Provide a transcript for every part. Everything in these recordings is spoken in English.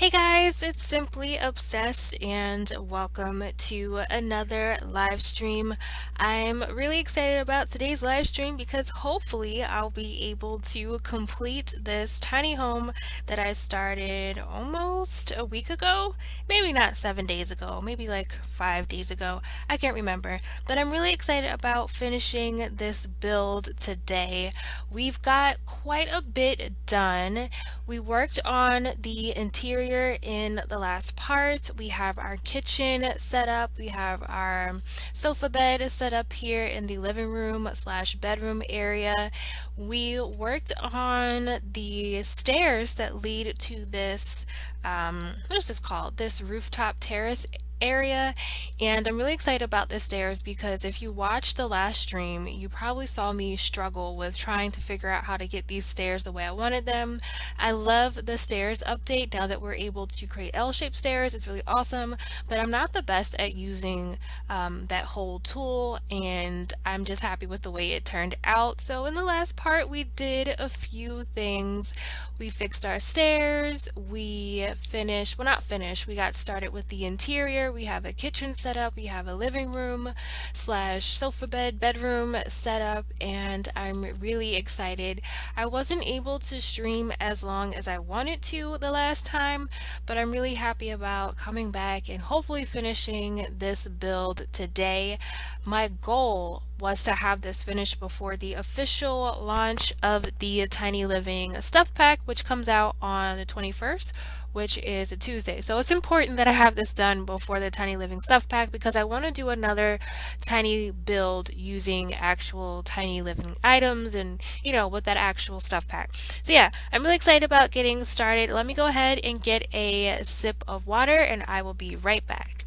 Hey guys, it's Simply Obsessed and welcome to another live stream. I'm really excited about today's live stream because hopefully I'll be able to complete this tiny home that I started almost a week ago. Maybe not 7 days ago, maybe like 5 days ago. I can't remember, but I'm really excited about finishing this build today. We've got quite a bit done. We worked on the interior in the last part. We have our kitchen set up. We have our sofa bed set up here in the living room slash bedroom area. We worked on the stairs that lead to this, what is this called? This rooftop terrace area, and I'm really excited about the stairs because if you watched the last stream you probably saw me struggle with trying to figure out how to get these stairs the way I wanted them. I love the stairs update now that we're able to create L-shaped stairs. It's really awesome, but I'm not the best at using that whole tool, and I'm just happy with the way it turned out. So in the last part we did a few things. We fixed our stairs, we finished, well not finished, we got started with the interior. We have a kitchen set up, we have a living room slash sofa bed bedroom set up, and I'm really excited. I wasn't able to stream as long as I wanted to the last time, but I'm really happy about coming back and hopefully finishing this build today. My goal was to have this finished before the official launch of the Tiny Living Stuff Pack, which comes out on the 21st, which is a Tuesday. So it's important that I have this done before the Tiny Living Stuff Pack because I want to do another tiny build using actual Tiny Living items and, with that actual stuff pack. So yeah, I'm really excited about getting started. Let me go ahead and get a sip of water and I will be right back.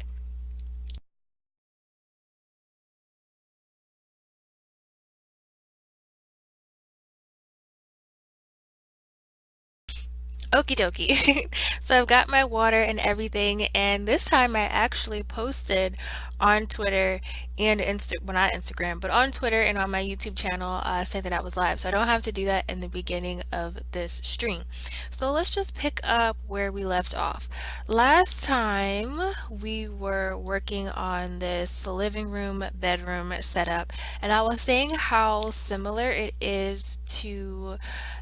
Okie dokie. So I've got my water and everything, and this time I actually posted on Twitter and well, not Instagram, but on Twitter and on my YouTube channel saying that I was live. So I don't have to do that in the beginning of this stream. So let's just pick up where we left off. Last time we were working on this living room, bedroom setup, and I was saying how similar it is to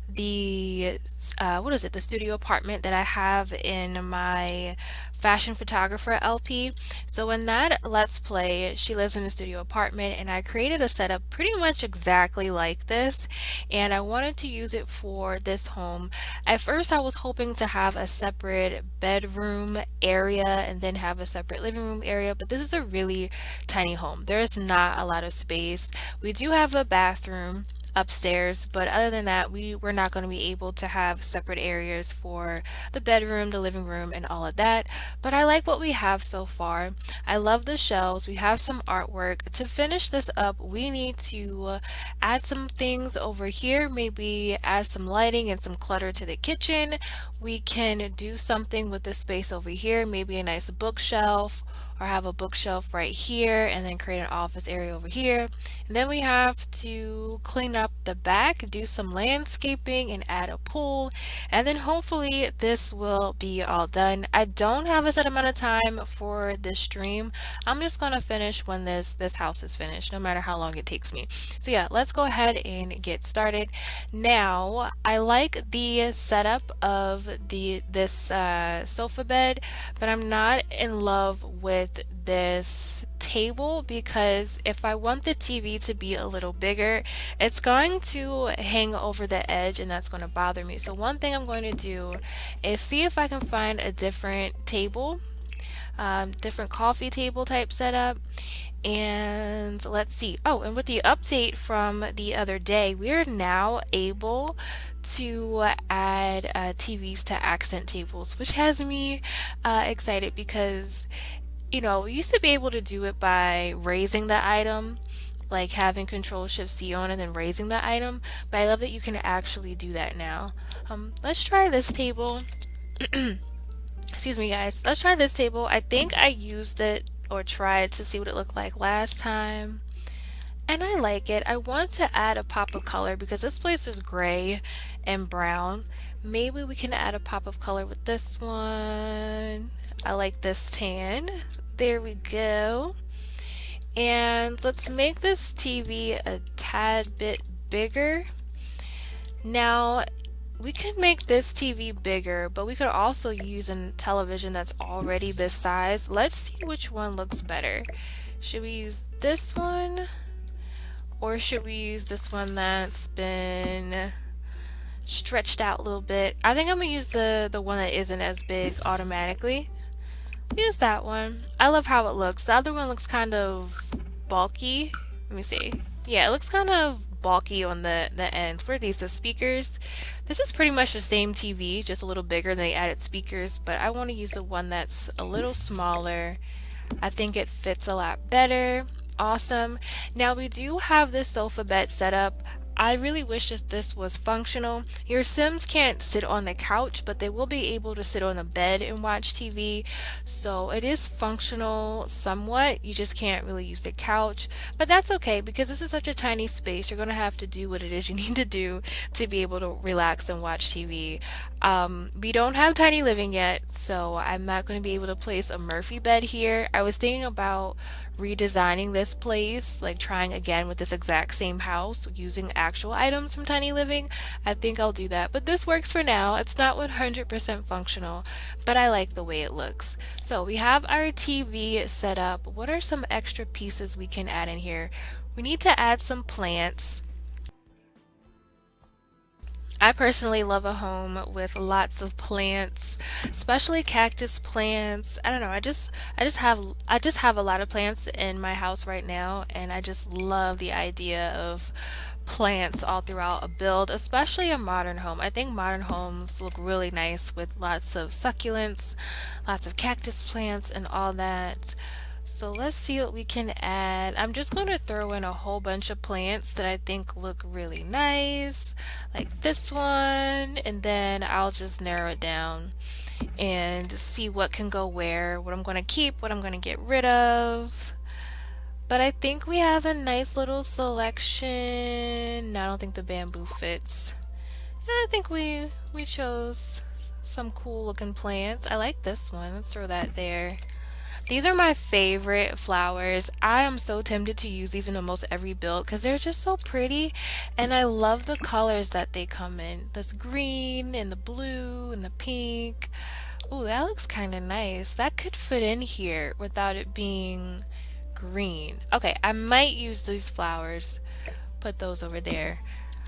the what is it, the studio apartment that I have in my fashion photographer LP. So in that let's play, she lives in a studio apartment and I created a setup pretty much exactly like this, and I wanted to use it for this home. At first I was hoping to have a separate bedroom area and then have a separate living room area, but this is a really tiny home. There's not a lot of space. We do have a bathroom upstairs, but other than that we were not going to be able to have separate areas for the bedroom, the living room, and all of that. But I like what we have so far. I love the shelves. We have some artwork. To finish this up we need to add some things over here, maybe add some lighting and some clutter to the kitchen. We can do something with the space over here, maybe a nice bookshelf, or have a bookshelf right here and then create an office area over here. And then we have to clean up the back, do some landscaping, and add a pool. And then hopefully this will be all done. I don't have a set amount of time for this stream. I'm just gonna finish when this house is finished, no matter how long it takes me. So yeah, let's go ahead and get started. Now, I like the setup of this sofa bed, but I'm not in love with this table because if I want the TV to be a little bigger, it's going to hang over the edge and that's going to bother me. So one thing I'm going to do is see if I can find a different table, different coffee table type setup. And let's see. Oh, and with the update from the other day, we're now able to add TVs to accent tables, which has me excited because we used to be able to do it by raising the item, like having Control Shift C on and then raising the item, but I love that you can actually do that now. Let's try this table. Excuse me, guys. Let's try this table. I think I used it or tried to see what it looked like last time, and I like it. I want to add a pop of color because this place is gray and brown. Maybe we can add a pop of color with this one. I like this tan. There we go. And let's make this TV a tad bit bigger. Now, we could make this TV bigger, but we could also use a television that's already this size. Let's see which one looks better. Should we use this one? Or should we use this one that's been stretched out a little bit? I think I'm gonna use the one that isn't as big automatically. Use that one. I love how it looks. The other one looks kind of bulky. Let me see. Yeah, it looks kind of bulky on the ends. What are these, the speakers? This is pretty much the same TV, just a little bigger. They added speakers, but I want to use the one that's a little smaller. I think it fits a lot better. Awesome. Now we do have this sofa bed set up. I really wish that this was functional. Your Sims can't sit on the couch, but they will be able to sit on a bed and watch TV. So it is functional somewhat. You just can't really use the couch, but that's okay because this is such a tiny space. You're going to have to do what it is you need to do to be able to relax and watch TV. We don't have tiny living yet, so I'm not going to be able to place a Murphy bed here. I was thinking about redesigning this place, like trying again with this exact same house using actual items from Tiny Living. I think I'll do that, but this works for now. It's not 100% functional, but I like the way it looks. So we have our TV set up. What are some extra pieces we can add in here? We need to add some plants. I personally love a home with lots of plants, especially cactus plants. I don't know, I just have a lot of plants in my house right now, and I just love the idea of plants all throughout a build, especially a modern home. I think modern homes look really nice with lots of succulents, lots of cactus plants and all that. So let's see what we can add. I'm just going to throw in a whole bunch of plants that I think look really nice, like this one, and then I'll just narrow it down and see what can go where, what I'm going to keep, what I'm going to get rid of. But I think we have a nice little selection. No, I don't think the bamboo fits. I think we chose some cool looking plants. I like this one. Let's throw that there. These are my favorite flowers. I am so tempted to use these in almost every build because they're just so pretty, and I love the colors that they come in. This green and the blue and the pink. Ooh, that looks kind of nice. That could fit in here without it being green. Okay, I might use these flowers, put those over there.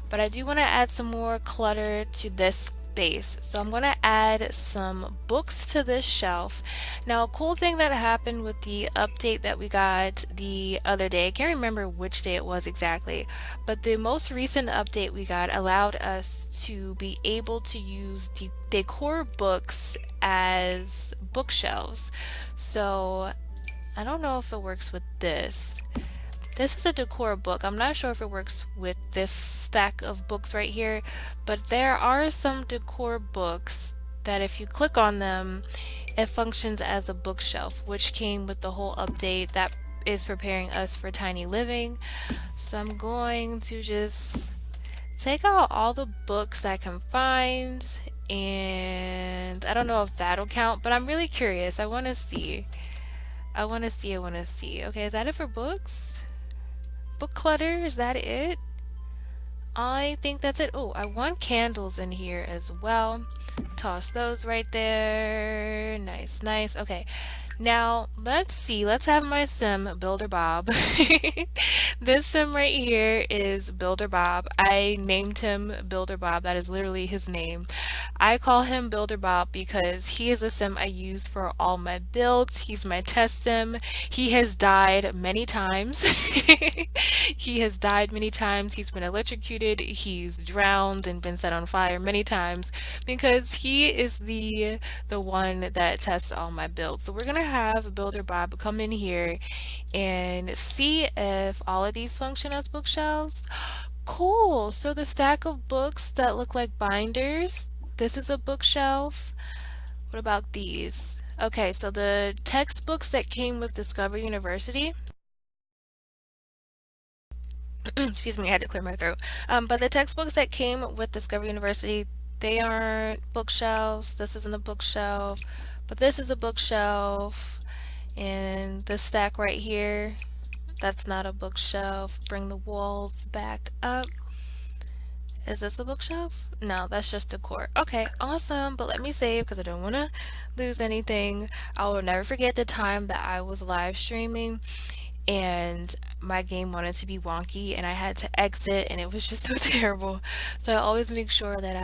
But I do want to add some more clutter to this space. So I'm going to add some books to this shelf. Now, a cool thing that happened with the update that we got the other day, I can't remember which day it was exactly, but the most recent update we got allowed us to be able to use decor books as bookshelves. So I don't know if it works with this. This is a decor book. I'm not sure if it works with this stack of books right here, but there are some decor books that if you click on them, it functions as a bookshelf, which came with the whole update that is preparing us for tiny living. So I'm going to just take out all the books I can find, and I don't know if that'll count, but I'm really curious. I want to see. I want to see. I want to see. Okay, is that it for books? Book clutter, is that it? I think that's it. Oh, I want candles in here as well. Toss those right there. Nice, nice. Okay. Now, let's see. Let's have my sim, Builder Bob. This sim right here is Builder Bob. I named him Builder Bob. That is literally his name. I call him Builder Bob because he is a sim I use for all my builds. He's my test sim. He has died many times. He has died many times. He's been electrocuted. He's drowned and been set on fire many times because he is the one that tests all my builds. So we're gonna have Builder Bob come in here and see if all of these function as bookshelves. Cool. So the stack of books that look like binders, this is a bookshelf. What about these? Okay, so the textbooks that came with Discover University, Excuse me, I had to clear my throat. But the textbooks that came with Discovery University, they aren't bookshelves. This isn't a bookshelf, but this is a bookshelf. And this stack right here, that's not a bookshelf. Bring the walls back up. Is this a bookshelf? No, that's just decor. Okay, awesome. But let me save because I don't want to lose anything. I will never forget the time that I was live streaming and my game wanted to be wonky and I had to exit and it was just so terrible. So I always make sure that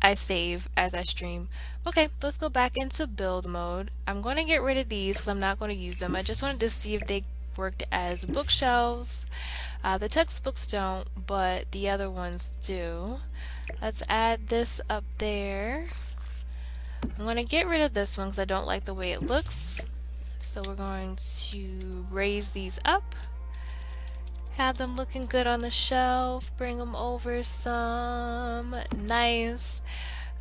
I save as I stream. Okay, let's go back into build mode. I'm going to get rid of these because I'm not going to use them. I just wanted to see if they worked as bookshelves. The textbooks don't, but the other ones do. Let's add this up there. I'm going to get rid of this one because I don't like the way it looks. So we're going to raise these up. Have them looking good on the shelf. Bring them over some. Nice.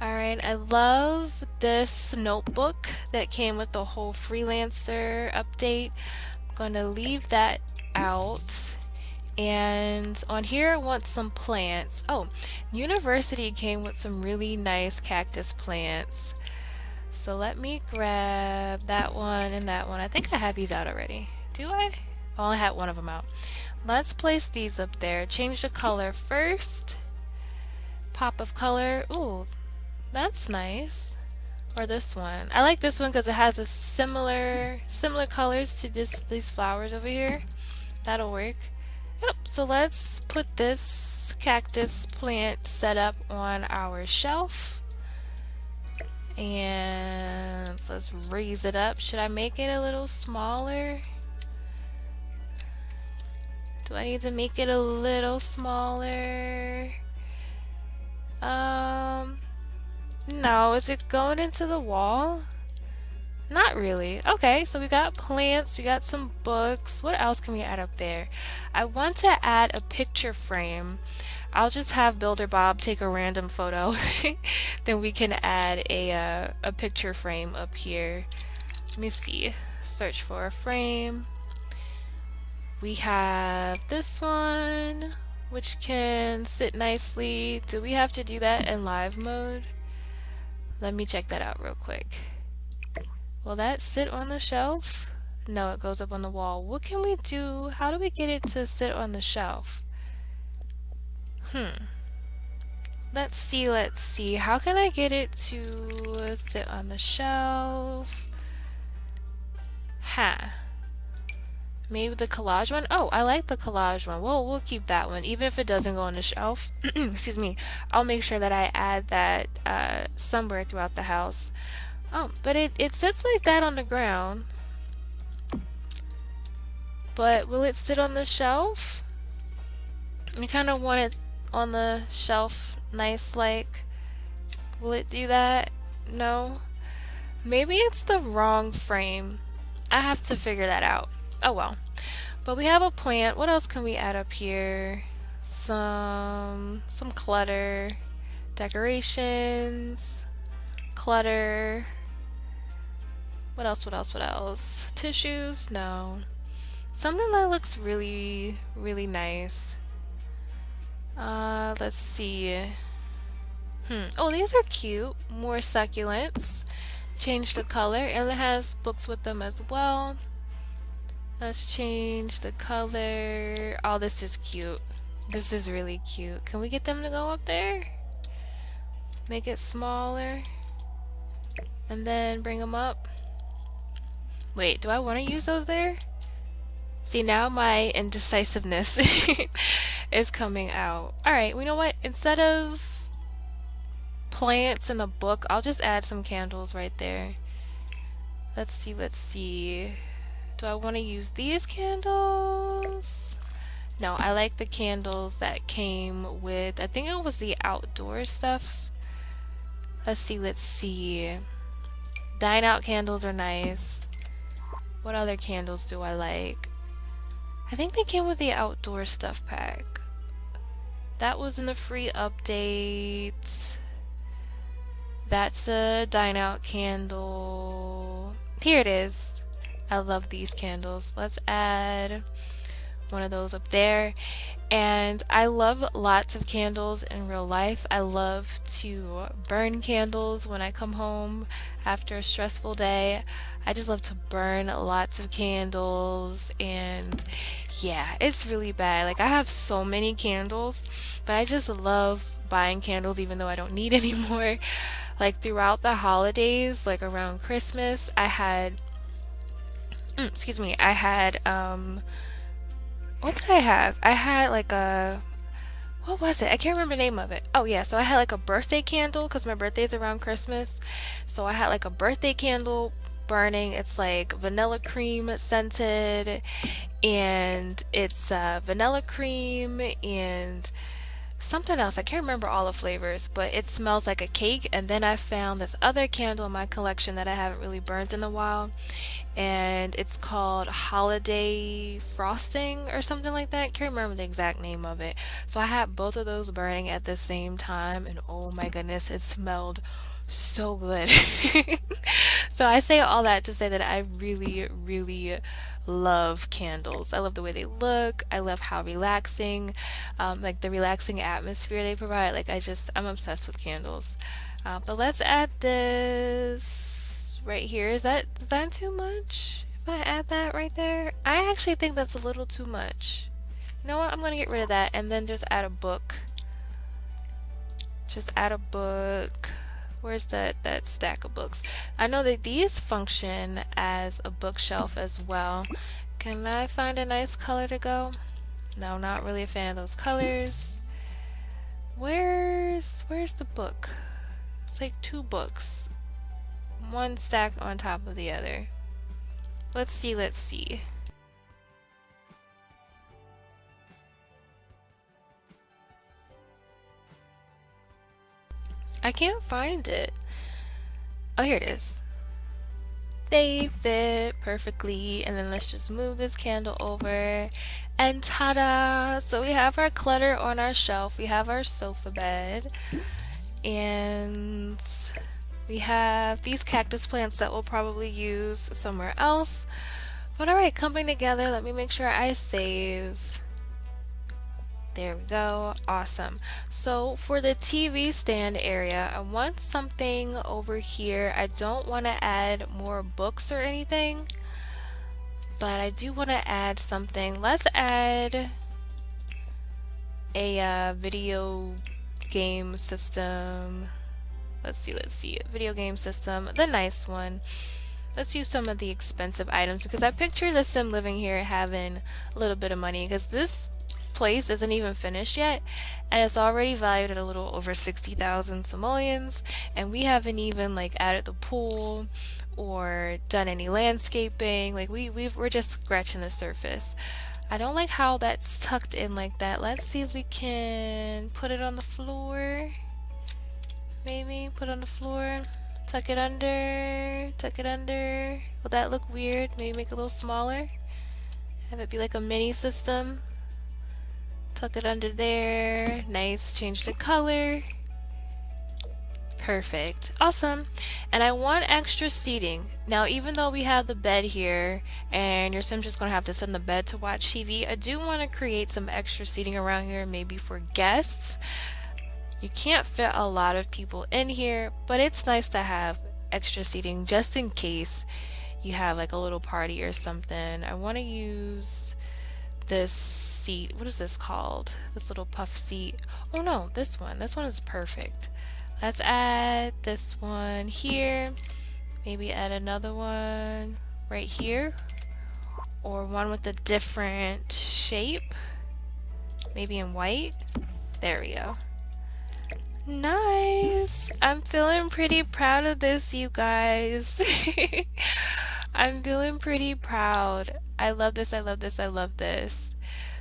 Alright, I love this notebook that came with the whole freelancer update. I'm going to leave that out. And on here I want some plants. Oh, University came with some really nice cactus plants. So let me grab that one and that one. I think I have these out already. Do I? I only had one of them out. Let's place these up there. Change the color first. Pop of color. Ooh, that's nice. Or this one. I like this one because it has a similar colors to these flowers over here. That'll work. Yep, so let's put this cactus plant set up on our shelf. And let's raise it up. Should I make it a little smaller? Do I need to make it a little smaller? No, is it going into the wall? Not really. Okay, so we got plants, we got some books. What else can we add up there? I want to add a picture frame. I'll just have Builder Bob take a random photo. Then we can add a picture frame up here. Let me see. Search for a frame. We have this one, which can sit nicely. Do we have to do that in live mode? Let me check that out real quick. Will that sit on the shelf? No, it goes up on the wall. What can we do? How do we get it to sit on the shelf? Let's see. How can I get it to sit on the shelf? Maybe the collage one? Oh, I like the collage one. We'll keep that one. Even if it doesn't go on the shelf, excuse me, I'll make sure that I add that somewhere throughout the house. Oh, but it sits like that on the ground. But will it sit on the shelf? I kind of want it on the shelf nice like. Will it do that? No? Maybe it's the wrong frame. I have to figure that out. Oh well. But we have a plant. What else can we add up here? Some clutter. Decorations. Clutter. What else? Tissues? No. Something that looks really, really nice. Let's see. Oh, these are cute. More succulents. Change the color, and it has books with them as well. Let's change the color. Oh, this is cute. This is really cute. Can we get them to go up there? Make it smaller. And then bring them up. Wait, do I want to use those there? See, now my indecisiveness is coming out. Alright, you know what? Instead of plants in a book, I'll just add some candles right there. Let's see. Do I want to use these candles? No, I like the candles that came with, I think it was the outdoor stuff. Let's see. Dine out candles are nice. What other candles do I like? I think they came with the outdoor stuff pack. That was in the free update. That's a dine out candle. Here it is. I love these candles. Let's add one of those up there. And I love lots of candles in real life. I love to burn candles when I come home after a stressful day. I just love to burn lots of candles, and yeah, it's really bad. Like, I have so many candles, but I just love buying candles even though I don't need any more. Like, throughout the holidays, like around Christmas, excuse me, I had what did I have? I had like a, what was it? I can't remember the name of it. Oh yeah, so I had like a birthday candle because my birthday's around Christmas. So I had like a birthday candle burning. It's like vanilla cream scented, and it's vanilla cream and something else. I can't remember all the flavors, but it smells like a cake. And then I found this other candle in my collection that I haven't really burned in a while, and it's called Holiday Frosting or something like that. Can't remember the exact name of it. So I had both of those burning at the same time, and oh my goodness, it smelled so good. So I say all that to say that I really, really love candles. I love the way they look. I love how relaxing, like the relaxing atmosphere they provide. Like I'm obsessed with candles. But let's add this right here. Is that too much? If I add that right there, I actually think that's a little too much. You know what? I'm gonna get rid of that and then just add a book. Just add a book. Where's that stack of books? I know that these function as a bookshelf as well. Can I find a nice color to go? No, not really a fan of those colors. Where's the book? It's like two books. One stacked on top of the other. Let's see, let's see. I can't find it. Oh, here it is. They fit perfectly, and then let's just move this candle over, and ta-da! So we have our clutter on our shelf, we have our sofa bed, and we have these cactus plants that we'll probably use somewhere else. But alright, coming together, let me make sure I save. There we go. Awesome. So for the TV stand area, I want something over here. I don't want to add more books or anything, but I do want to add something. Let's add a video game system. Let's see. Video game system, the nice one. Let's use some of the expensive items because I picture the sim living here having a little bit of money because this place isn't even finished yet and it's already valued at a little over 60,000 simoleons, and we haven't even like added the pool or done any landscaping. Like we're just scratching the surface. I don't like how that's tucked in like that. Let's see if we can put it on the floor. Maybe put it on the floor. Tuck it under. Tuck it under. Will that look weird? Maybe make it a little smaller. Have it be like a mini system. Tuck it under there. Nice. Change the color. Perfect. Awesome. And I want extra seating. Now, even though we have the bed here and your sim's just going to have to sit in the bed to watch TV, I do want to create some extra seating around here, maybe for guests. You can't fit a lot of people in here, but it's nice to have extra seating just in case you have like a little party or something. I want to use this seat. What is this called? This little puff seat. Oh no, this one. This one is perfect. Let's add this one here. Maybe add another one right here. Or one with a different shape. Maybe in white. There we go. Nice! I'm feeling pretty proud of this, you guys. I'm feeling pretty proud. I love this, I love this, I love this.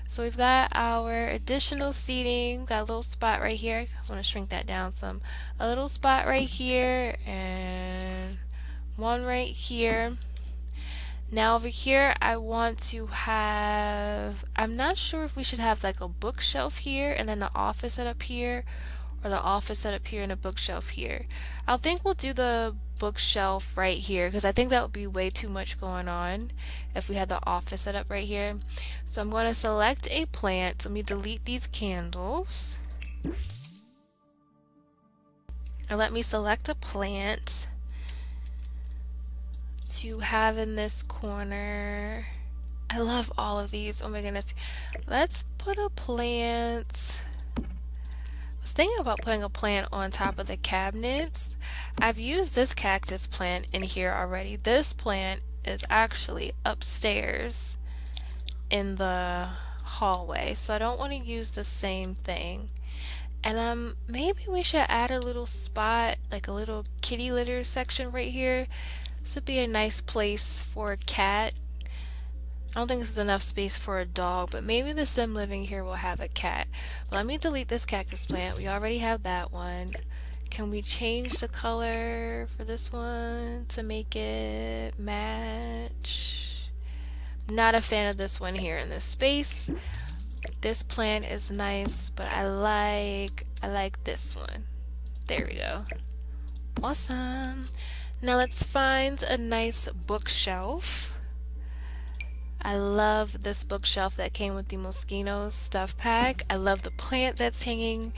So we've got our additional seating. Got a little spot right here. I want to shrink that down some. A little spot right here and one right here. Now over here I want to have, I'm not sure if we should have like a bookshelf here and then the office set up here, or the office set up here and a bookshelf here. I think we'll do the bookshelf right here because I think that would be way too much going on if we had the office set up right here. So I'm going to select a plant. Let me delete these candles. And let me select a plant to have in this corner. I love all of these. Oh my goodness. Let's put a plant. I was thinking about putting a plant on top of the cabinets. I've used this cactus plant in here already. This plant is actually upstairs in the hallway, so I don't want to use the same thing. And maybe we should add a little spot, like a little kitty litter section right here. This would be a nice place for a cat. I don't think this is enough space for a dog, but maybe the sim living here will have a cat. Let me delete this cactus plant. We already have that one. Can we change the color for this one to make it match? Not a fan of this one here in this space. This plant is nice, but I like this one. There we go. Awesome. Now let's find a nice bookshelf. I love this bookshelf that came with the Moschino stuff pack. I love the plant that's hanging,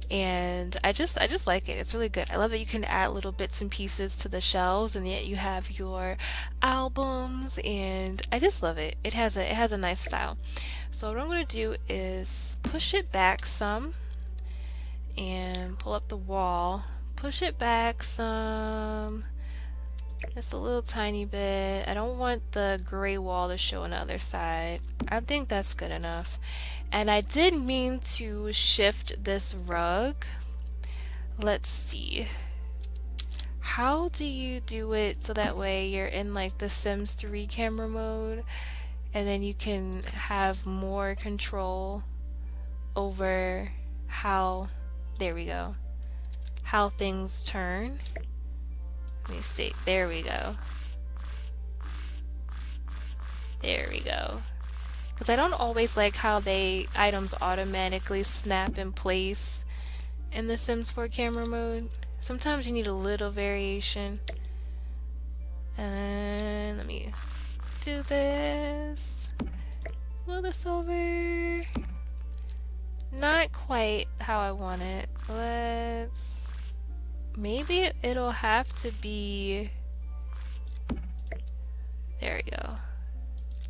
and I just like it. It's really good. I love that you can add little bits and pieces to the shelves, and yet you have your albums, and I just love it. It has a nice style. So what I'm going to do is push it back some and pull up the wall. Push it back some. Just a little tiny bit. I don't want the gray wall to show on the other side. I think that's good enough. And I did mean to shift this rug. Let's see. How do you do it so that way you're in like the Sims 3 camera mode and then you can have more control over how, there we go, how things turn. Let me see. There we go. There we go. Because I don't always like how items automatically snap in place in the Sims 4 camera mode. Sometimes you need a little variation. And let me do this. Move this over. Not quite how I want it. Maybe it'll have to be, there we go.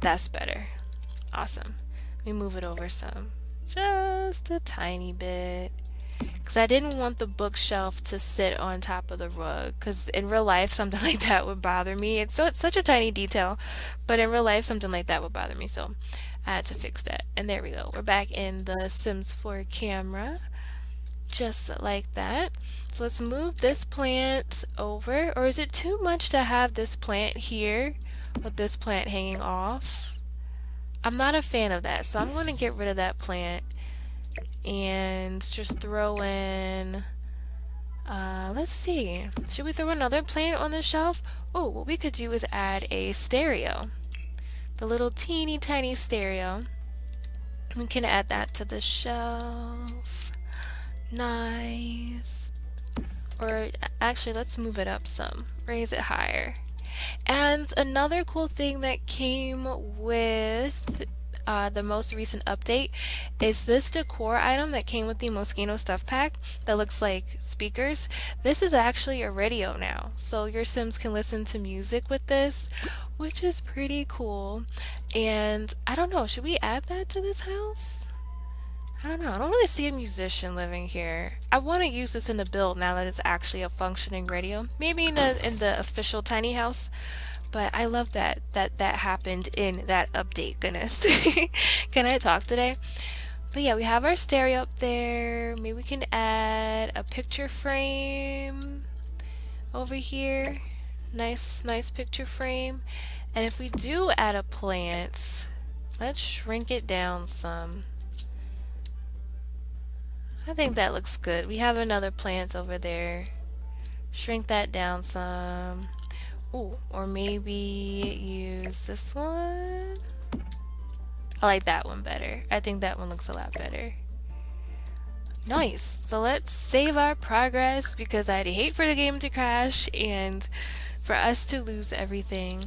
That's better. Awesome. Let me move it over some. Just a tiny bit. Because I didn't want the bookshelf to sit on top of the rug. Because in real life, something like that would bother me. It's such a tiny detail. But in real life, something like that would bother me. So I had to fix that. And there we go. We're back in the Sims 4 camera. Just like that. So let's move this plant over. Or is it too much to have this plant here with this plant hanging off? I'm not a fan of that, so I'm going to get rid of that plant and just throw in, let's see, should we throw another plant on the shelf? Oh, what we could do is add a stereo, the little teeny tiny stereo. We can add that to the shelf. Nice. Or actually, let's move it up some, raise it higher. And another cool thing that came with the most recent update is this decor item that came with the Moschino stuff pack that looks like speakers. This is actually a radio now, so your Sims can listen to music with this, which is pretty cool. And I don't know, should we add that to this house? I don't know. I don't really see a musician living here. I want to use this in the build now that it's actually a functioning radio. Maybe in the official tiny house. But I love that happened in that update. Goodness. Can I talk today? But yeah, we have our stereo up there. Maybe we can add a picture frame over here. Nice picture frame. And if we do add a plant, let's shrink it down some. I think that looks good. We have another plant over there. Shrink that down some. Ooh, or maybe use this one. I like that one better. I think that one looks a lot better. Nice. So let's save our progress because I'd hate for the game to crash and for us to lose everything.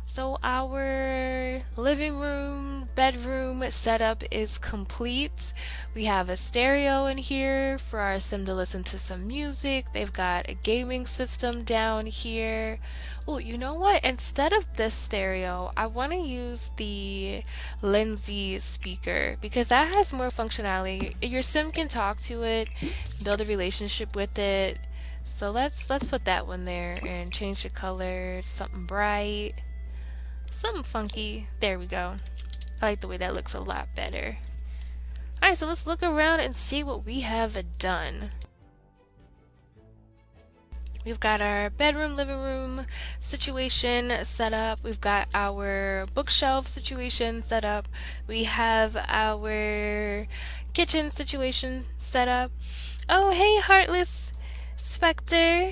So our living room, bedroom setup is complete. We have a stereo in here for our sim to listen to some music. They've got a gaming system down here. Oh, you know what? Instead of this stereo, I want to use the Lindsay speaker because that has more functionality. Your sim can talk to it, build a relationship with it. So let's put that one there and change the color to something bright. Something funky. There we go. I like the way that looks a lot better. Alright, so let's look around and see what we have done. We've got our bedroom, living room situation set up. We've got our bookshelf situation set up. We have our kitchen situation set up. Oh, hey, Heartless Spectre.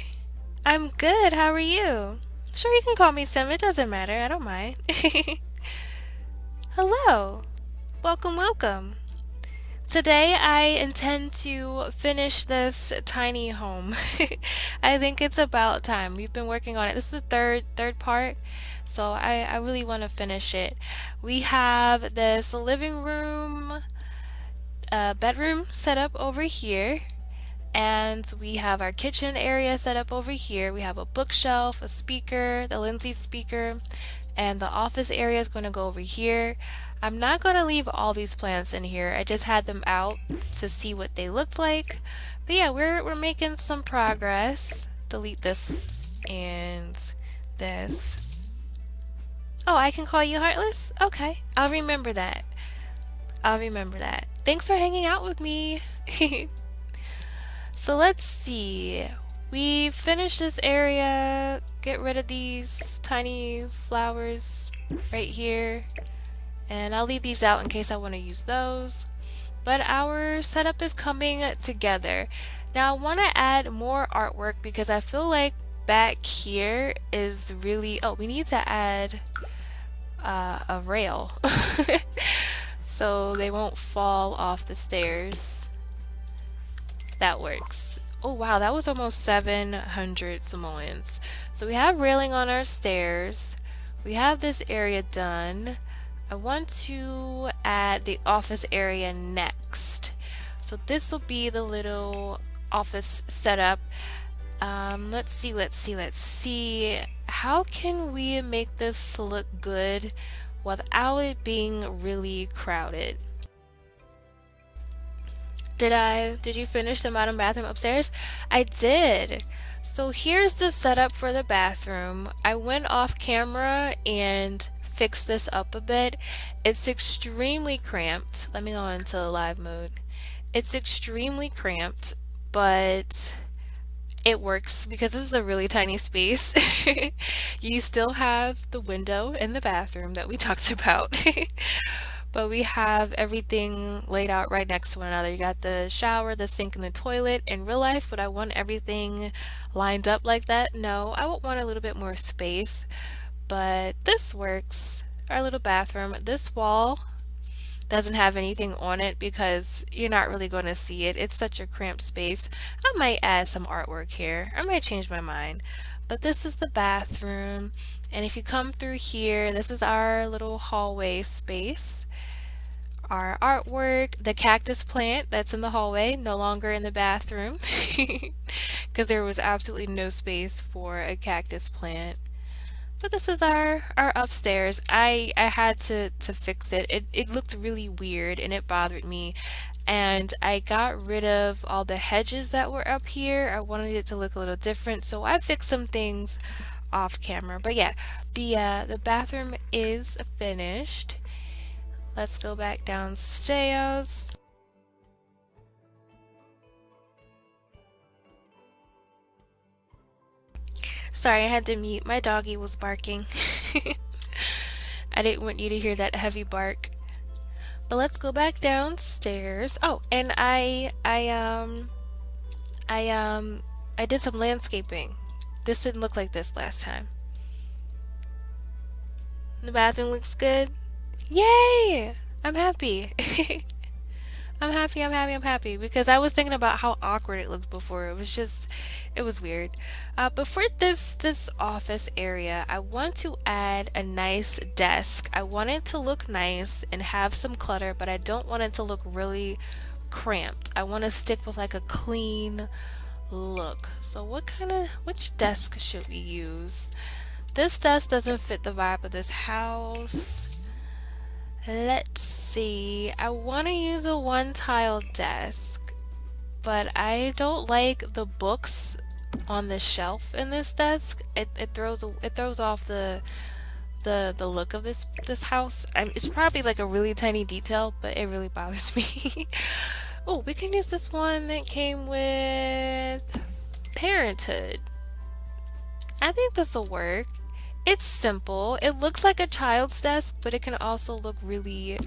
I'm good. How are you? Sure, you can call me Sim. It doesn't matter. I don't mind. Hello. Welcome, welcome. Today I intend to finish this tiny home. I think it's about time. We've been working on it. This is the third part, so I really want to finish it. We have this living room, bedroom set up over here. And we have our kitchen area set up over here. We have a bookshelf, a speaker, the Lindsay speaker, and the office area is going to go over here. I'm not going to leave all these plants in here. I just had them out to see what they looked like. But yeah, we're making some progress. Delete this and this. Oh, I can call you Heartless? Okay, I'll remember that. I'll remember that. Thanks for hanging out with me. So let's see. We finished this area. Get rid of these tiny flowers right here. And I'll leave these out in case I want to use those. But our setup is coming together. Now I want to add more artwork because I feel like back here is really... Oh, we need to add a rail. So they won't fall off the stairs. That works. Oh wow, that was almost 700 simoleons. So we have railing on our stairs. We have this area done. I want to add the office area next. So this will be the little office setup. Let's see. How can we make this look good without it being really crowded? Did you finish the modern bathroom upstairs? I did. So here's the setup for the bathroom. I went off camera and fixed this up a bit. It's extremely cramped. Let me go into live mode. It's extremely cramped, but it works because this is a really tiny space. You still have the window in the bathroom that we talked about. But we have everything laid out right next to one another. You got the shower, the sink, and the toilet. In real life, would I want everything lined up like that? No, I would want a little bit more space, but this works. Our little bathroom. This wall doesn't have anything on it because you're not really going to see it. It's such a cramped space. I might add some artwork here. I might change my mind. But this is the bathroom. And if you come through here, this is our little hallway space. Our artwork, the cactus plant that's in the hallway, no longer in the bathroom because there was absolutely no space for a cactus plant. But this is our upstairs. I had to fix it. It looked really weird and it bothered me. And I got rid of all the hedges that were up here. I wanted it to look a little different, so I fixed some things off camera. But yeah, the bathroom is finished. Let's go back downstairs. Sorry, I had to mute. My doggy was barking. I didn't want you to hear that heavy bark. But let's go back downstairs. Oh, and I did some landscaping. This didn't look like this last time. The bathroom looks good. Yay! I'm happy. I'm happy, I'm happy, I'm happy because I was thinking about how awkward it looked before. It was just, it was weird. But for this office area, I want to add a nice desk. I want it to look nice and have some clutter, but I don't want it to look really cramped. I want to stick with like a clean look. So which desk should we use? This desk doesn't fit the vibe of this house. Let's see. I want to use a one tile desk, but I don't like the books on the shelf in this desk. It throws off the look of this house. It's probably like a really tiny detail, but it really bothers me. Oh, we can use this one that came with Parenthood. I think this will work. It's simple. It looks like a child's desk, but it can also look really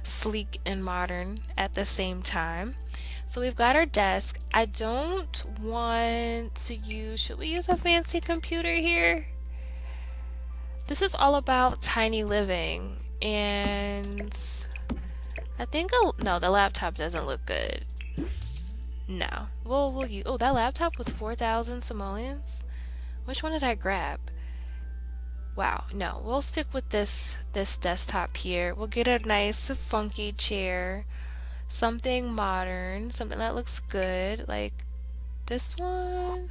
sleek and modern at the same time. So we've got our desk. I don't want to use, should we use a fancy computer here? This is all about tiny living, and I think no, the laptop doesn't look good. No. We'll use, oh, that laptop was 4,000 simoleons? Which one did I grab? Wow, no, we'll stick with this desktop here. We'll get a nice funky chair, something modern, something that looks good, like this one.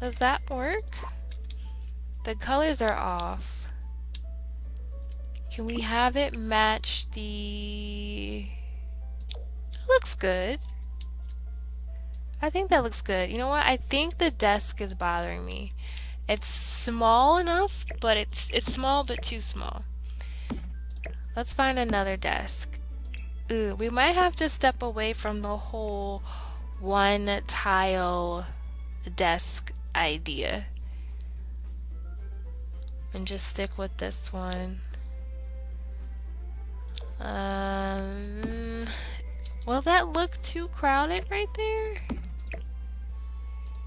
Does that work? The colors are off. Can we have it match the... It looks good. I think that looks good. You know what? I think the desk is bothering me. It's small enough, but it's small but too small. Let's find another desk. Ooh, we might have to step away from the whole one tile desk idea and just stick with this one. Will that look too crowded right there?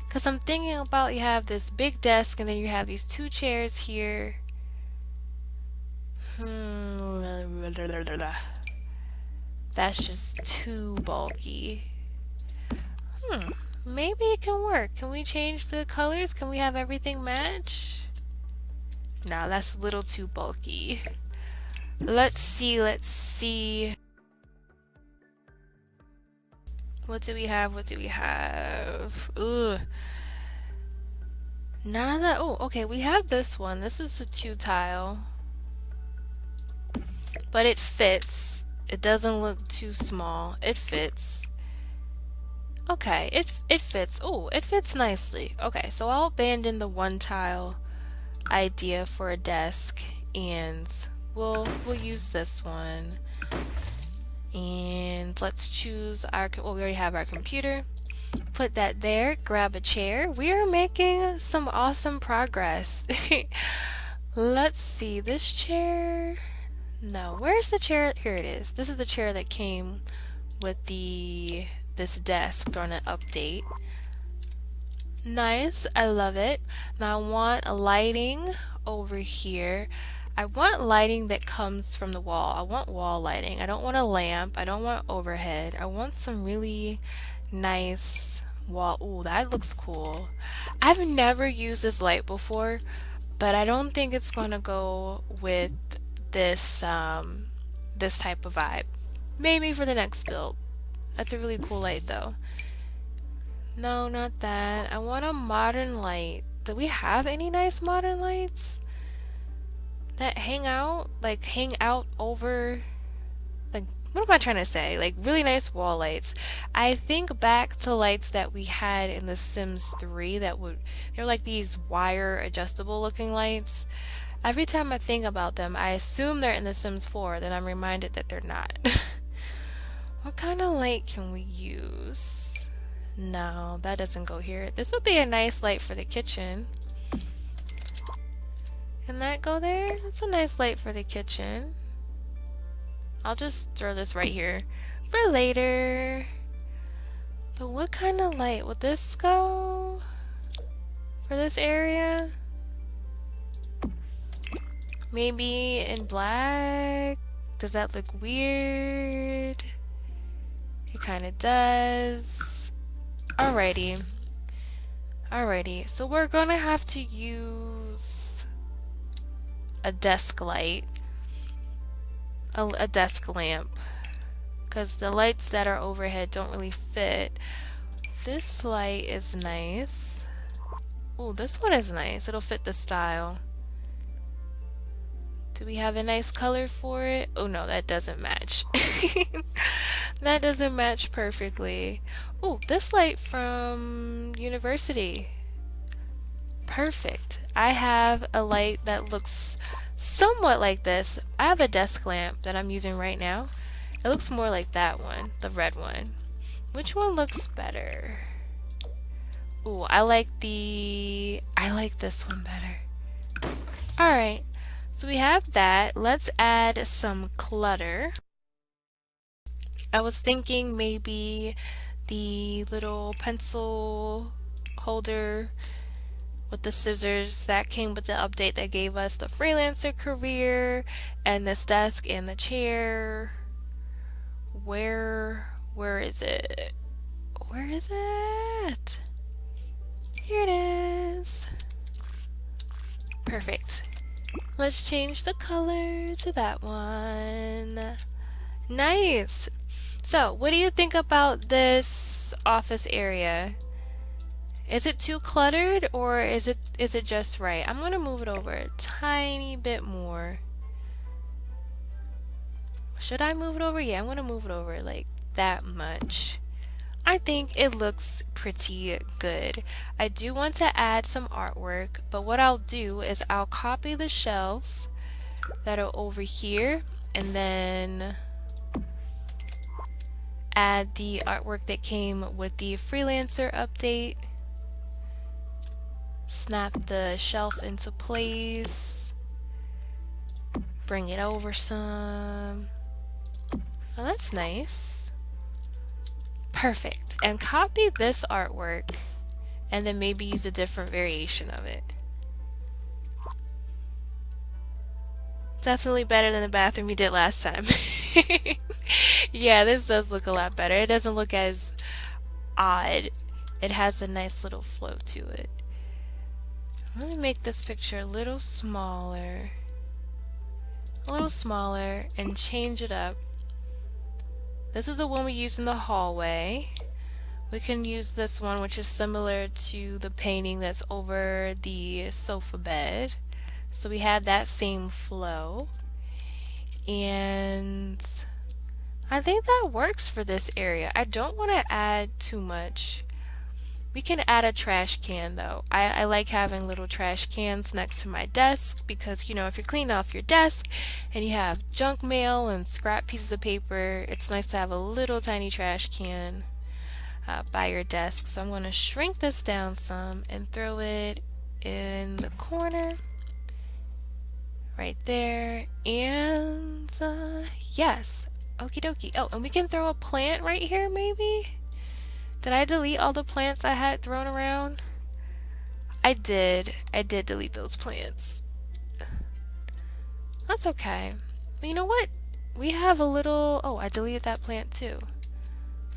Because I'm thinking about, you have this big desk and then you have these two chairs here. That's just too bulky. Maybe it can work. Can we change the colors? Can we have everything match? No, that's a little too bulky. Let's see. What do we have? Ugh. None of that. Oh, okay, we have this one. This is a 2 tile. But it fits. It doesn't look too small. It fits. Okay, it fits. Oh, it fits nicely. Okay, so I'll abandon the 1 tile idea for a desk and we'll use this one. And let's choose our, well, we already have our computer. Put that there, grab a chair. We are making some awesome progress. Let's see, this chair. No, where's the chair? Here it is. This is the chair that came with this desk during an update. Nice, I love it. Now I want a lighting over here. I want lighting that comes from the wall. I want wall lighting. I don't want a lamp. I don't want overhead. I want some really nice wall. Ooh, that looks cool. I've never used this light before, but I don't think it's gonna go with this this type of vibe. Maybe for the next build. That's a really cool light though. No, not that. I want a modern light. Do we have any nice modern lights that hang out over, like, what am I trying to say? Like really nice wall lights. I think back to lights that we had in The Sims 3 they're like these wire adjustable looking lights. Every time I think about them, I assume they're in The Sims 4, then I'm reminded that they're not. What kind of light can we use? No, that doesn't go here. This would be a nice light for the kitchen. Can that go there? That's a nice light for the kitchen. I'll just throw this right here for later. But what kind of light? Would this go for this area? Maybe in black? Does that look weird? It kind of does. Alrighty. Alrighty. So we're gonna have to use a desk light, a desk lamp, because the lights that are overhead don't really fit. This light is nice. Oh, this one is nice. It'll fit the style. Do we have a nice color for it? Oh no, that doesn't match. That doesn't match perfectly. Oh, this light from university. Perfect. I have a light that looks somewhat like this. I have a desk lamp that I'm using right now. It looks more like that one, the red one. Which one looks better? Ooh, I like this one better. Alright, so we have that. Let's add some clutter. I was thinking maybe the little pencil holder with the scissors that came with the update that gave us the freelancer career, and this desk and the chair. Where is it? Where is it? Here it is. Perfect. Let's change the color to that one. Nice. So, what do you think about this office area? Is it too cluttered, or is it just right? I'm gonna move it over a tiny bit more. Should I move it over? Yeah, I'm gonna move it over like that much. I think it looks pretty good. I do want to add some artwork, but what I'll do is I'll copy the shelves that are over here and then add the artwork that came with the freelancer update. Snap the shelf into place. Bring it over some. Oh, that's nice. Perfect. And copy this artwork and then maybe use a different variation of it. Definitely better than the bathroom you did last time. Yeah, this does look a lot better. It doesn't look as odd. It has a nice little flow to it. Let me make this picture a little smaller. And change it up. This is the one we used in the hallway. We can use this one, which is similar to the painting that's over the sofa bed. So we had that same flow. And I think that works for this area. I don't want to add too much. We can add a trash can though. I like having little trash cans next to my desk because, you know, if you're cleaning off your desk and you have junk mail and scrap pieces of paper, it's nice to have a little tiny trash can by your desk. So I'm going to shrink this down some and throw it in the corner right there. And yes, okie dokie. Oh, and we can throw a plant right here maybe? Did I delete all the plants I had thrown around? I did. I did delete those plants. That's okay. But you know what? We have a little... Oh, I deleted that plant too.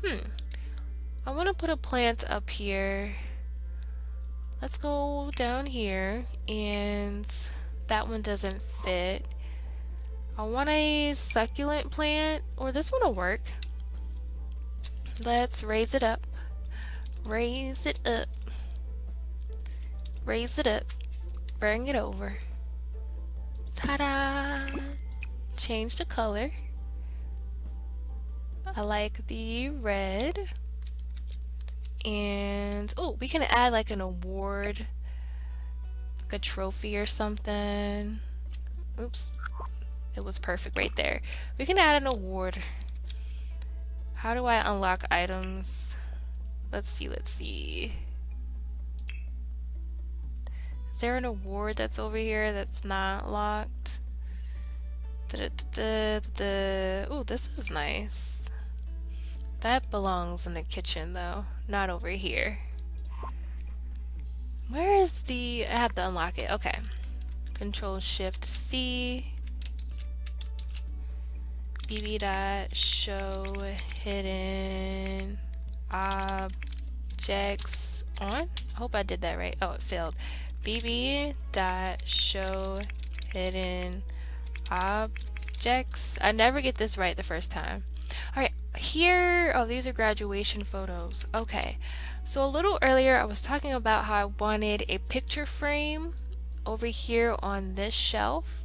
I want to put a plant up here. Let's go down here. And that one doesn't fit. I want a succulent plant. Or this one will work. Let's raise it up. Raise it up. Raise it up. Bring it over. Ta-da! Change the color. I like the red. And, oh, we can add like an award. Like a trophy or something. Oops. It was perfect right there. We can add an award. How do I unlock items? Let's see. Is there an award that's over here that's not locked? Oh, this is nice. That belongs in the kitchen though, not over here. Where is the... I have to unlock it. Okay. Control Shift C. bb dot show hidden objects on. I hope I did that right. Oh, it failed. bb dot show hidden objects. I never get this right the first time. All right, here, oh, these are graduation photos. Okay, so a little earlier I was talking about how I wanted a picture frame over here on this shelf.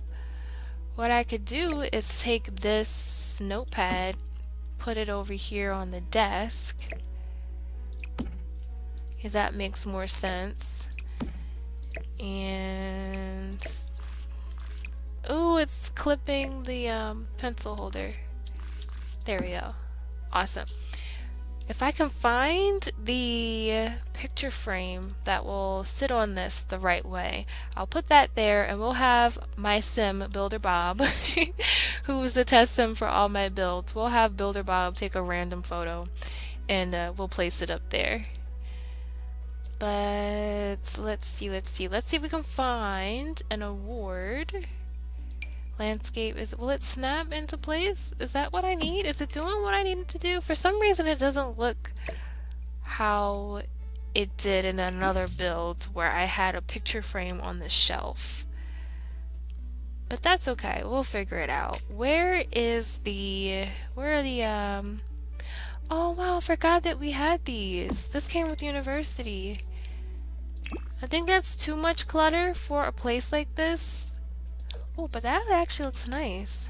What I could do is take this notepad, put it over here on the desk, because that makes more sense. And oh, it's clipping the pencil holder. There we go. Awesome. If I can find the picture frame that will sit on this the right way, I'll put that there, and we'll have my sim, Builder Bob, who's the test sim for all my builds. We'll have Builder Bob take a random photo, and we'll place it up there. But let's see if we can find an award. Landscape, will it snap into place? Is that what I need? Is it doing what I need it to do? For some reason it doesn't look how it did in another build where I had a picture frame on the shelf. But that's okay, we'll figure it out. Where are the oh wow, I forgot that we had these. This came with university. I think that's too much clutter for a place like this. Oh, but that actually looks nice.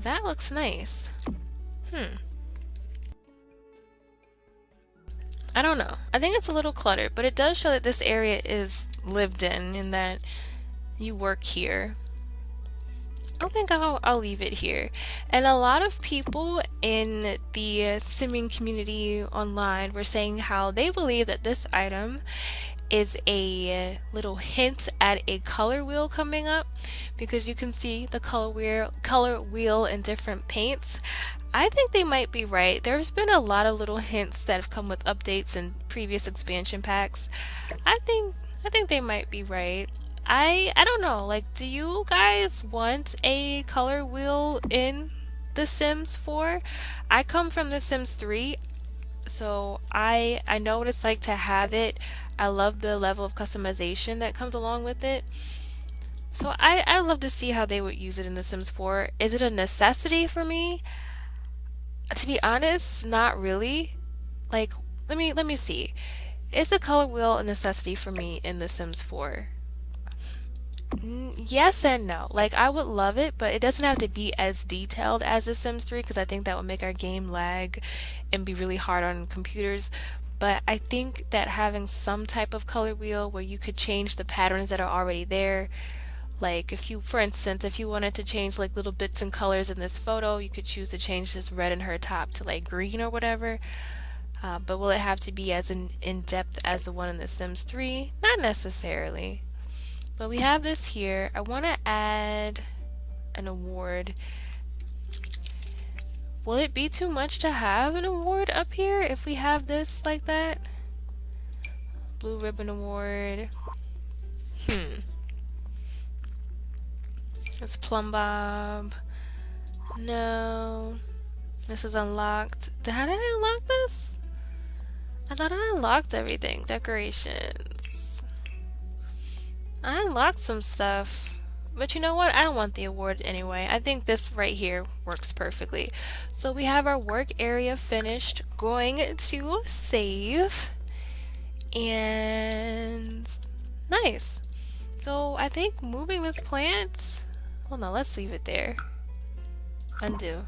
That looks nice. I don't know. I think it's a little cluttered, but it does show that this area is lived in and that you work here. I think I'll leave it here. And a lot of people in the simming community online were saying how they believe that this item is a little hint at a color wheel coming up, because you can see the color wheel in different paints. I think they might be right. There's been a lot of little hints that have come with updates and previous expansion packs. I think they might be right. I don't know, like, do you guys want a color wheel in The Sims 4? I come from The Sims 3, so I know what it's like to have it. I love the level of customization that comes along with it. So I love to see how they would use it in The Sims 4. Is it a necessity for me? To be honest, not really. Like, let me see. Is the color wheel a necessity for me in The Sims 4? Yes and no. Like, I would love it, but it doesn't have to be as detailed as The Sims 3, because I think that would make our game lag and be really hard on computers. But I think that having some type of color wheel where you could change the patterns that are already there, like if you, for instance, if you wanted to change like little bits and colors in this photo, you could choose to change this red in her top to like green or whatever. But will it have to be as in-depth as the one in The Sims 3? Not necessarily. But we have this here. I want to add an award. Will it be too much to have an award up here if we have this like that? Blue Ribbon Award. It's Plum Bob. No. This is unlocked. Did I unlock this? I thought I unlocked everything. Decorations. I unlocked some stuff. But you know what? I don't want the award anyway. I think this right here works perfectly. So we have our work area finished. Going to save. And nice. So I think moving this plant. Well, no, let's leave it there. Undo.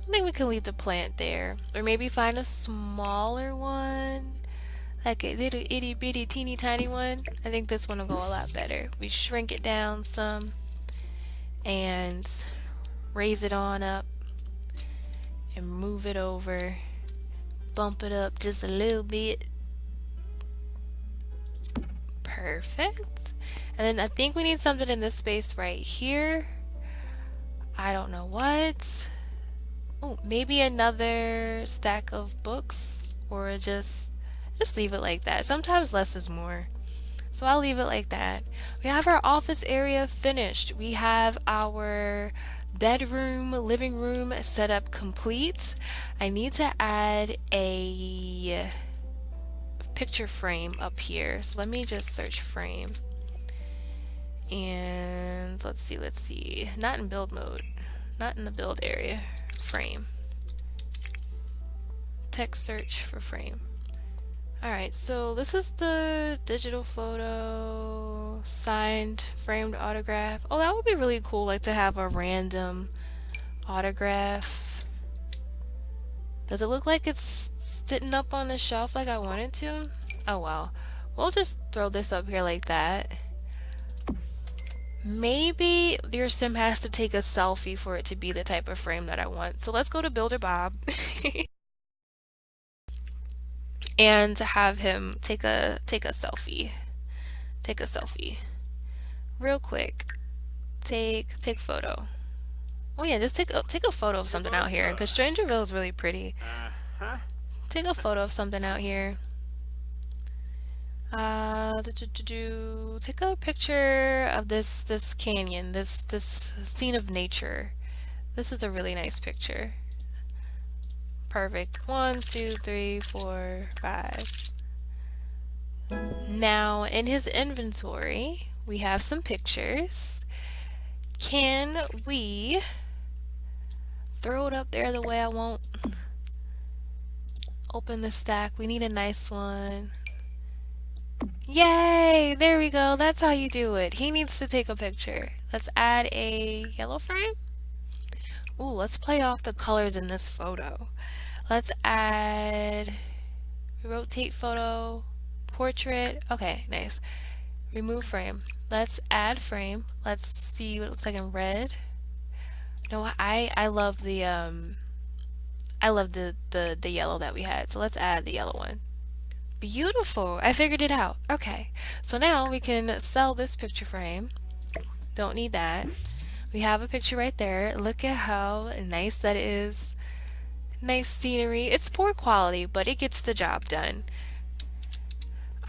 I think we can leave the plant there. Or maybe find a smaller one. Like a little itty bitty teeny tiny one. I think this one will go a lot better. We shrink it down some and raise it on up and move it over. Bump it up just a little bit. Perfect. And then I think we need something in this space right here. I don't know what. Oh, maybe another stack of books, or just leave it like that. Sometimes less is more. So I'll leave it like that. We have our office area finished. We have our bedroom, living room set up complete. I need to add a picture frame up here. So let me just search frame. And let's see. Not in build mode. Not in the build area. Frame. Text search for frame. Alright, so this is the digital photo, signed, framed autograph. Oh, that would be really cool, like to have a random autograph. Does it look like it's sitting up on the shelf like I want it to? Oh wow. We'll just throw this up here like that. Maybe your sim has to take a selfie for it to be the type of frame that I want. So let's go to Builder Bob. And to have him take a selfie. Take a selfie. Real quick. Take photo. Oh yeah, just take a photo of something out here because Strangerville is really pretty. Take a photo of something out here. Take a picture of this canyon, this scene of nature. This is a really nice picture. Perfect. 1, 2, 3, 4, 5. Now in his inventory, we have some pictures. Can we throw it up there the way I want? Open the stack. We need a nice one. Yay! There we go. That's how you do it. He needs to take a picture. Let's add a yellow frame. Ooh, let's play off the colors in this photo. Let's add rotate photo, portrait. Okay, nice. Remove frame. Let's add frame. Let's see what it looks like in red. No, I love the the yellow that we had. So let's add the yellow one. Beautiful. I figured it out. Okay. So now we can sell this picture frame. Don't need that. We have a picture right there. Look at how nice that is. Nice scenery. It's poor quality, but it gets the job done.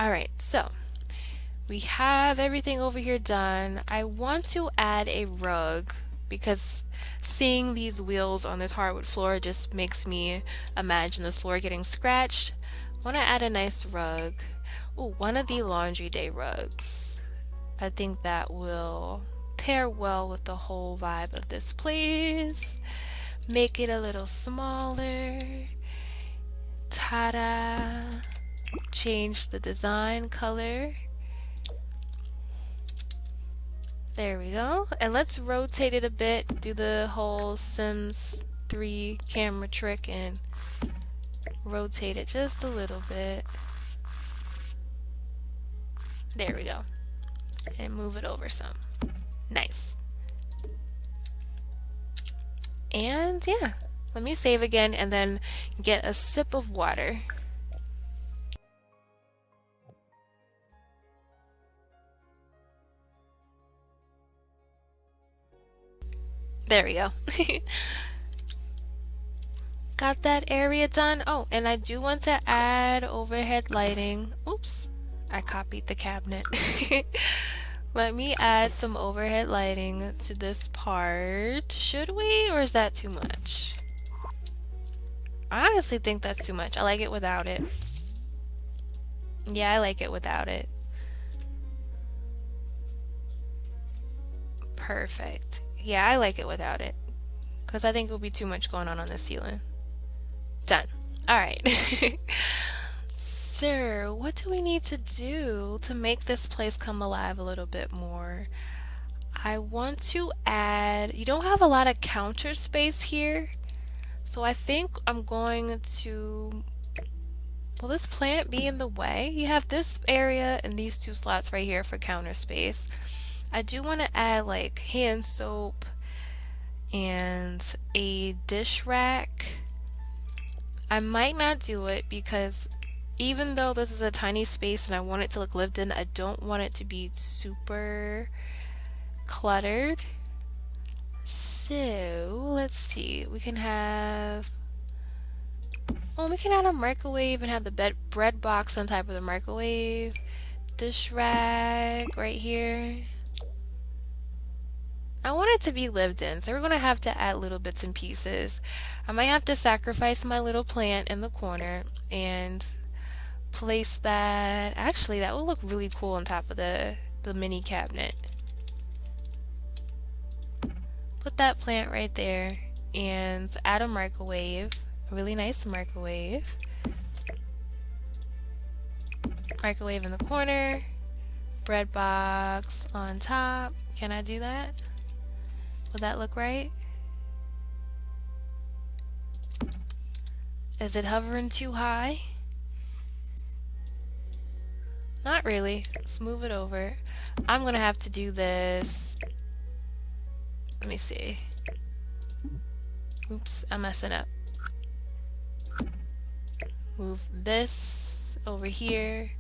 Alright, so we have everything over here done. I want to add a rug because seeing these wheels on this hardwood floor just makes me imagine this floor getting scratched. I want to add a nice rug. Ooh, one of the laundry day rugs. I think that will pair well with the whole vibe of this place. Make it a little smaller. Ta-da! Change the design color. There we go. And let's rotate it a bit. Do the whole Sims 3 camera trick and rotate it just a little bit. There we go. And move it over some. Nice. And yeah, let me save again and then get a sip of water. There we go. Got that area done. Oh, and I do want to add overhead lighting. Oops, I copied the cabinet. Let me add some overhead lighting to this part. Should we, or is that too much? I honestly think that's too much. I like it without it. Yeah, I like it without it. Perfect. Yeah, I like it without it. Because I think it would be too much going on the ceiling. Done. Alright. So, what do we need to do to make this place come alive a little bit more? I want to add... You don't have a lot of counter space here. So I think I'm going to... Will this plant be in the way? You have this area and these two slots right here for counter space. I do want to add like hand soap and a dish rack. I might not do it because even though this is a tiny space and I want it to look lived in, I don't want it to be super cluttered. So let's see, we can have, well, we can add a microwave and have the bread box on top of the microwave. dish rag right here. I want it to be lived in, so we're going to have to add little bits and pieces. I might have to sacrifice my little plant in the corner and place that. Actually, that would look really cool on top of the mini cabinet. Put that plant right there and add a microwave, a really nice microwave. Microwave in the corner, bread box on top. Can I do that? Would that look right? Is it hovering too high? Not really. Let's move it over. I'm gonna have to do this. Let me see. Oops, I'm messing up. Move this over here,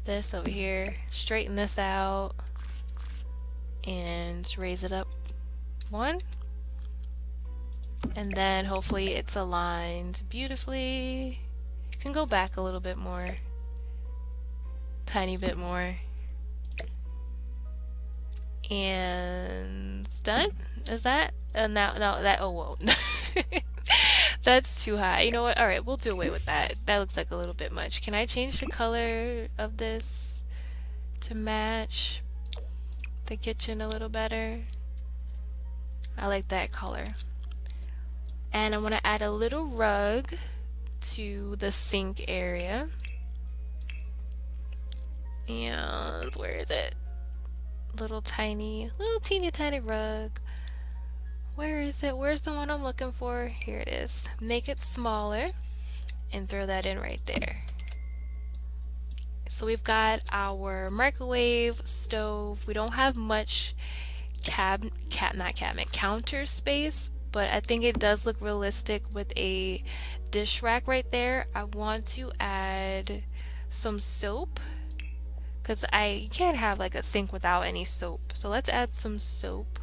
this over here, straighten this out, and raise it up one. And then hopefully it's aligned beautifully. You can go back a little bit more. Tiny bit more. And it's done? Is that? Now, that, oh, whoa. That's too high. You know what? Alright, we'll do away with that. That looks like a little bit much. Can I change the color of this to match the kitchen a little better? I like that color. And I want to add a little rug to the sink area. And where is it? Little teeny tiny rug. Where is it? Where's the one I'm looking for? Here it is. Make it smaller and throw that in right there. So we've got our microwave, stove. We don't have much counter space, but I think it does look realistic with a dish rack right there. I want to add some soap because I can't have like a sink without any soap. So let's add some soap.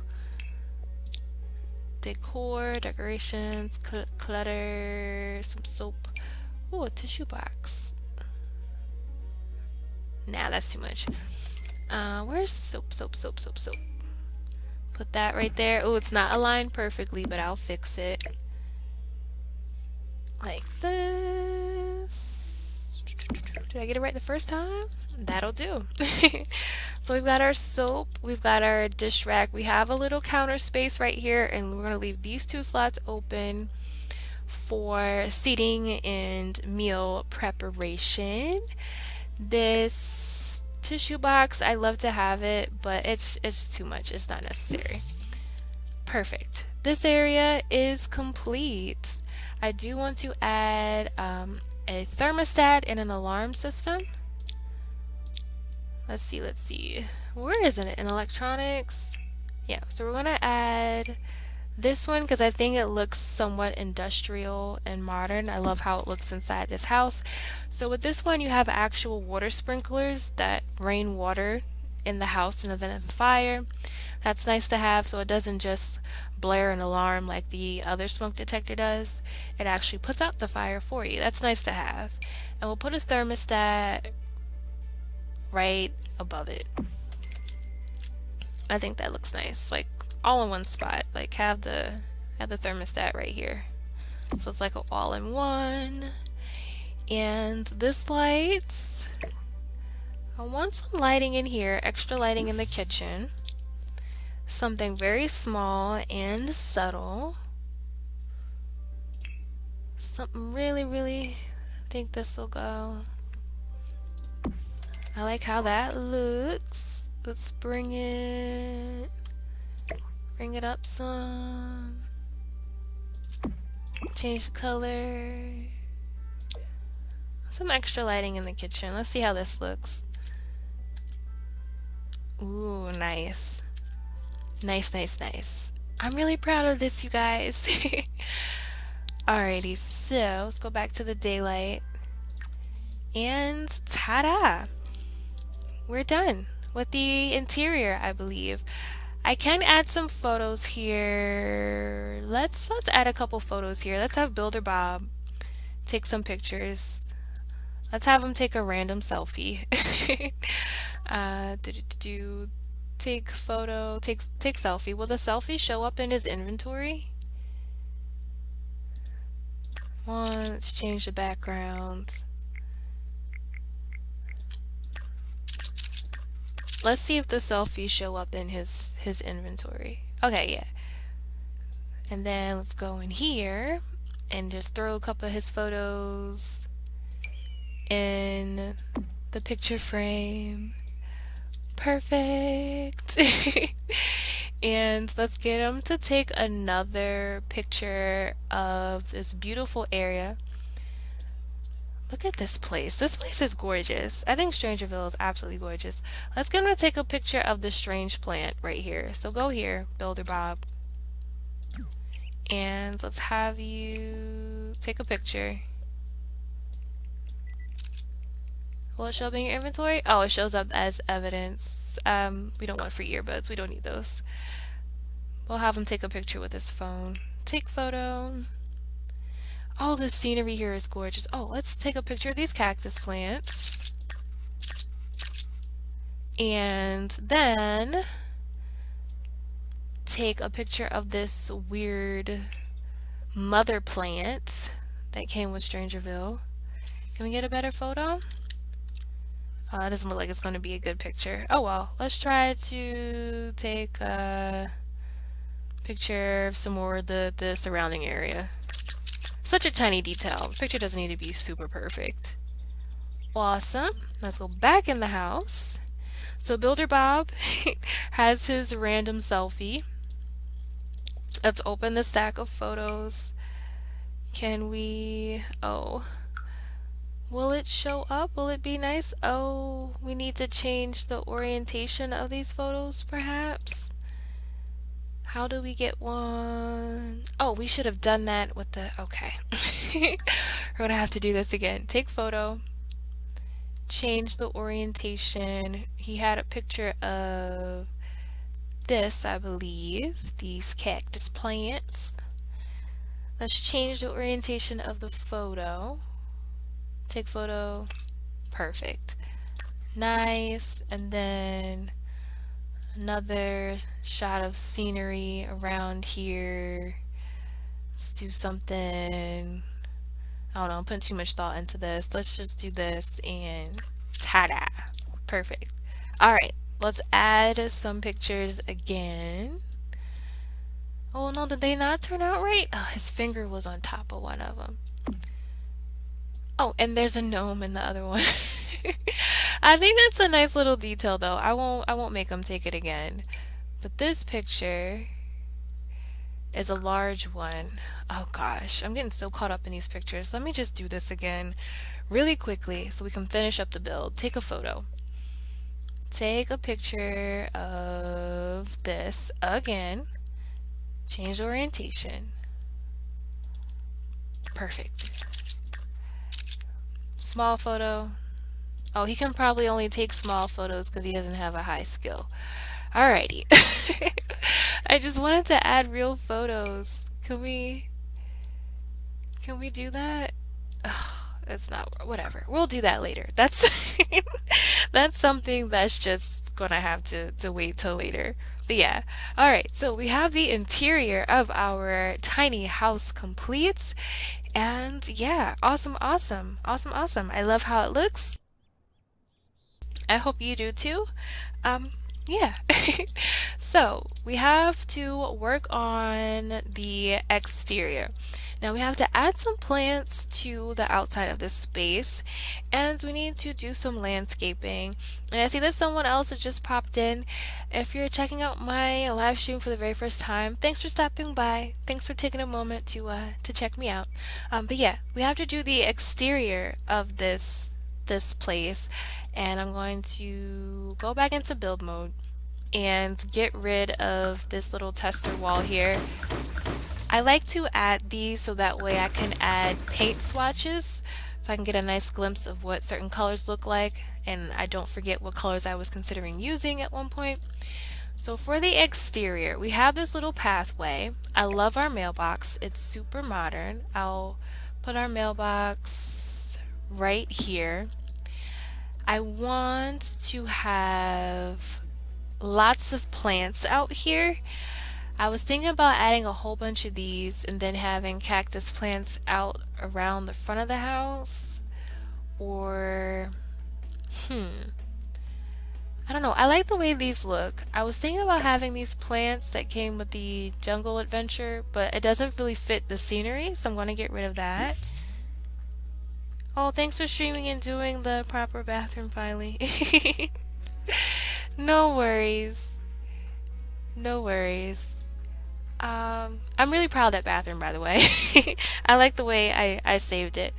Decor, decorations, clutter, some soap. Oh, a tissue box. Nah, that's too much. Where's soap? Put that right there. Oh, it's not aligned perfectly, but I'll fix it. Like this. Did I get it right the first time? That'll do. So we've got our soap, we've got our dish rack, we have a little counter space right here, and we're going to leave these two slots open for seating and meal preparation. This tissue box, I love to have it, but it's too much. It's not necessary. Perfect. This area is complete. I do want to add a thermostat and an alarm system. Let's see. Where is it? In electronics? Yeah, so we're going to add this one because I think it looks somewhat industrial and modern. I love how it looks inside this house. So with this one, you have actual water sprinklers that rain water in the house in the event of a fire. That's nice to have so it doesn't just blare an alarm like the other smoke detector does. It actually puts out the fire for you. That's nice to have. And we'll put a thermostat right above it. I think that looks nice, like all in one spot. Like have the thermostat right here, so it's like an all-in-one. And this lights, I want some lighting in here, extra lighting in the kitchen, something very small and subtle, something really, I think this will go. I like how that looks. Let's bring it up some. Change the color. Some extra lighting in the kitchen. Let's see how this looks. Ooh, nice. Nice. I'm really proud of this, you guys. Alrighty, so let's go back to the daylight. And ta-da! We're done with the interior, I believe. I can add some photos here. Let's add a couple photos here. Let's have Builder Bob take some pictures. Let's have him take a random selfie. Take photo, take selfie. Will the selfie show up in his inventory? Let's change the background. Let's see if the selfies show up in his inventory. Okay, yeah. And then let's go in here and just throw a couple of his photos in the picture frame. Perfect. And let's get him to take another picture of this beautiful area. Look at this place. This place is gorgeous. I think Strangerville is absolutely gorgeous. Let's get him to take a picture of the strange plant right here. So go here, Builder Bob. And let's have you take a picture. Will it show up in your inventory? Oh, it shows up as evidence. We don't want free earbuds. We don't need those. We'll have him take a picture with his phone. Take photo. Oh, the scenery here is gorgeous. Oh, let's take a picture of these cactus plants. And then take a picture of this weird mother plant that came with Strangerville. Can we get a better photo? It doesn't look like it's going to be a good picture. Oh well, let's try to take a picture of some more of the surrounding area. Such a tiny detail. The picture doesn't need to be super perfect. Awesome. Let's go back in the house. So Builder Bob has his random selfie. Let's open the stack of photos. Can we... Oh. Will it show up? Will it be nice? Oh, we need to change the orientation of these photos, perhaps? How do we get one? Oh, we should have done that with the... Okay. We're gonna have to do this again. Take photo. Change the orientation. He had a picture of this, I believe. These cactus plants. Let's change the orientation of the photo. Take photo. Perfect. Nice. And then another shot of scenery around here. Let's do something. I don't know, I'm putting too much thought into this. Let's just do this and ta-da. Perfect. Alright, let's add some pictures again. Oh no, did they not turn out right? Oh, his finger was on top of one of them. Oh, and there's a gnome in the other one. I think that's a nice little detail though. I won't make him take it again. But this picture is a large one. Oh gosh, I'm getting so caught up in these pictures. Let me just do this again really quickly so we can finish up the build. Take a photo. Take a picture of this again. Change orientation. Perfect. Small photo. Oh, he can probably only take small photos because he doesn't have a high skill. Alrighty. I just wanted to add real photos. Can we do that? Ugh, it's not, whatever. We'll do that later. That's that's something that's just gonna have to wait till later. But yeah. Alright, so we have the interior of our tiny house complete. And yeah, awesome, awesome, awesome, awesome. I love how it looks. I hope you do too. Um, yeah. So we have to work on the exterior. Now we have to add some plants to the outside of this space, and we need to do some landscaping. And I see that someone else has just popped in. If you're checking out my live stream for the very first time, thanks for stopping by. Thanks for taking a moment to check me out. But yeah, we have to do the exterior of this place, and I'm going to go back into build mode and get rid of this little tester wall here. I like to add these so that way I can add paint swatches so I can get a nice glimpse of what certain colors look like, and I don't forget what colors I was considering using at one point. So for the exterior, we have this little pathway. I love our mailbox. It's super modern. I'll put our mailbox right here. I want to have lots of plants out here. I was thinking about adding a whole bunch of these and then having cactus plants out around the front of the house. Or, hmm, I don't know. I like the way these look. I was thinking about having these plants that came with the jungle adventure, but it doesn't really fit the scenery, so I'm going to get rid of that. Oh, thanks for streaming and doing the proper bathroom finally. No worries. No worries. I'm really proud of that bathroom, by the way. I like the way I saved it.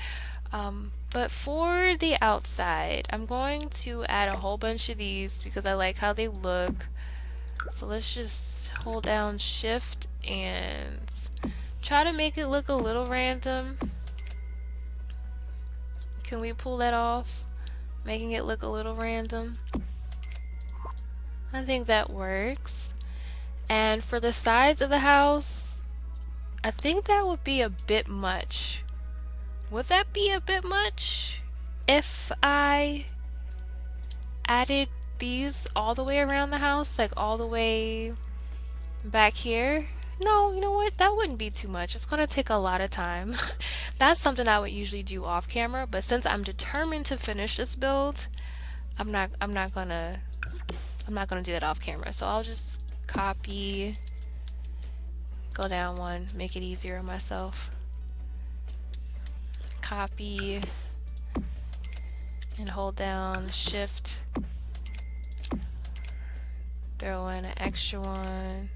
But for the outside, I'm going to add a whole bunch of these because I like how they look. So let's just hold down shift and try to make it look a little random. Can we pull that off? Making it look a little random. I think that works. And for the sides of the house, I think that would be a bit much. Would that be a bit much if I added these all the way around the house, like all the way back here? No, you know what? That wouldn't be too much. It's going to take a lot of time. That's something I would usually do off camera, but since I'm determined to finish this build, I'm not gonna do that off camera. So I'll just copy, go down one, make it easier on myself. Copy and hold down shift. Throw in an extra one.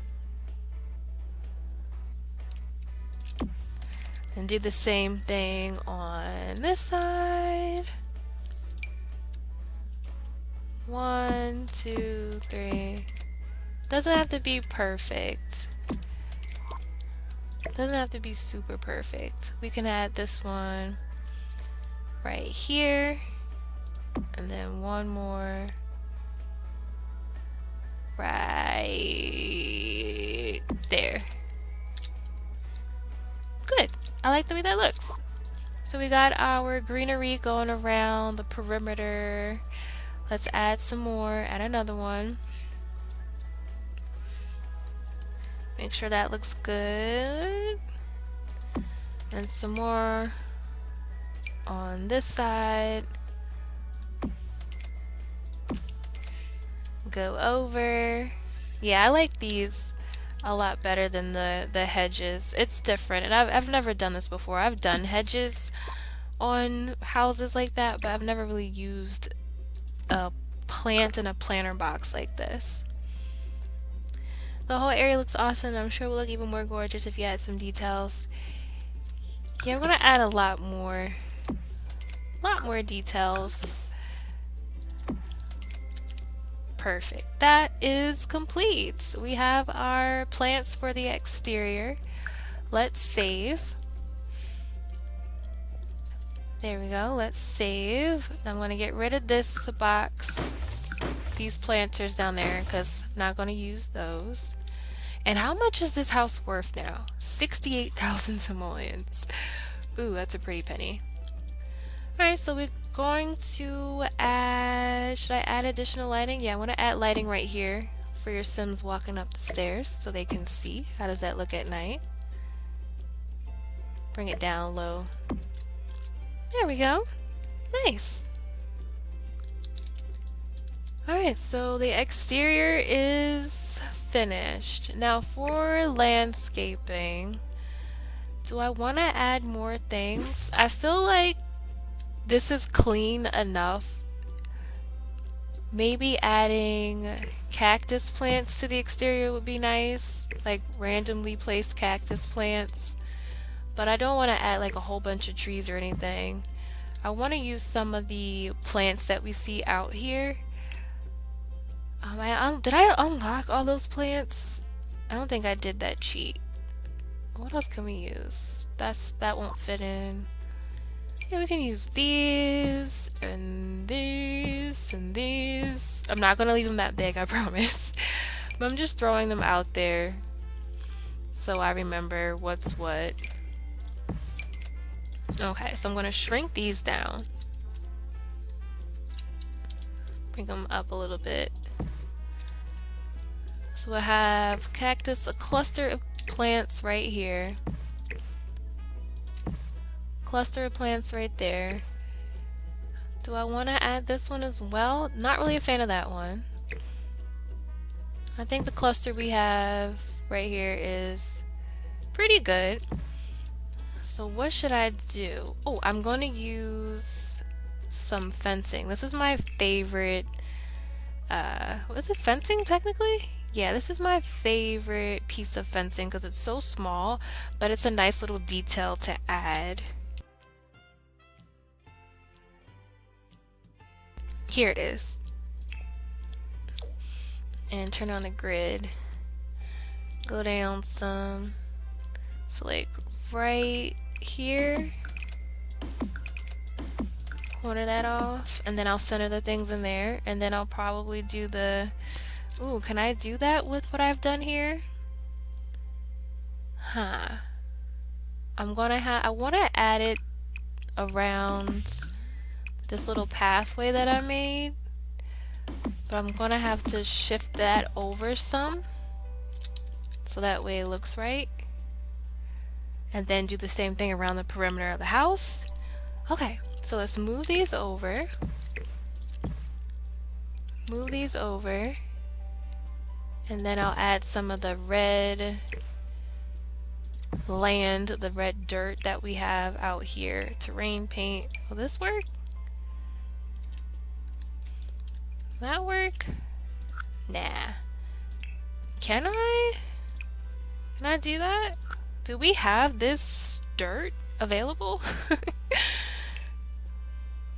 And do the same thing on this side. 1, 2, 3. Doesn't have to be perfect. Doesn't have to be super perfect. We can add this one right here. And then one more right there. Good. I like the way that looks. So we got our greenery going around the perimeter. Let's add some more. Add another one. Make sure that looks good. And some more on this side. Go over. Yeah, I like these a lot better than the hedges. It's different, and I've never done this before. I've done hedges on houses like that, but I've never really used a plant in a planter box like this. The whole area looks awesome. I'm sure it will look even more gorgeous if you add some details. Yeah, I'm gonna add a lot more details. Perfect. That is complete. We have our plants for the exterior. Let's save. There we go. Let's save. I'm going to get rid of this box, these planters down there, because I'm not going to use those. And how much is this house worth now? 68,000 simoleons. Ooh, that's a pretty penny. Alright, so we're going to add, should I add additional lighting? Yeah, I want to add lighting right here for your Sims walking up the stairs so they can see. How does that look at night? Bring it down low. There we go. Nice. Alright, so the exterior is finished. Now for landscaping, do I want to add more things? I feel like this is clean enough. Maybe adding cactus plants to the exterior would be nice, like randomly placed cactus plants. But I don't want to add like a whole bunch of trees or anything. I want to use some of the plants that we see out here. Did I unlock all those plants? I don't think I did that cheat. What else can we use? That won't fit in. Yeah, we can use these and these and these. I'm not gonna leave them that big, I promise. But I'm just throwing them out there so I remember what's what. Okay, so I'm gonna shrink these down. Bring them up a little bit. So we'll have cactus, a cluster of plants right here. Cluster of plants right there. Do I want to add this one as well? Not really a fan of that one. I think the cluster we have right here is pretty good. So what should I do? Oh, I'm going to use some fencing. This is my favorite, was it fencing technically? Yeah, this is my favorite piece of fencing because it's so small, but it's a nice little detail to add. Here it is. And turn on the grid. Go down some. So like right here. Corner that off. And then I'll center the things in there. And then I'll probably do the... Ooh, can I do that with what I've done here? Huh. I want to add it around this little pathway that I made. But I'm gonna have to shift that over some. So that way it looks right. And then do the same thing around the perimeter of the house. Okay, so let's move these over. Move these over. And then I'll add some of the red land, the red dirt that we have out here. Terrain paint. Will this work? That work? Nah. Can I? Can I do that? Do we have this dirt available?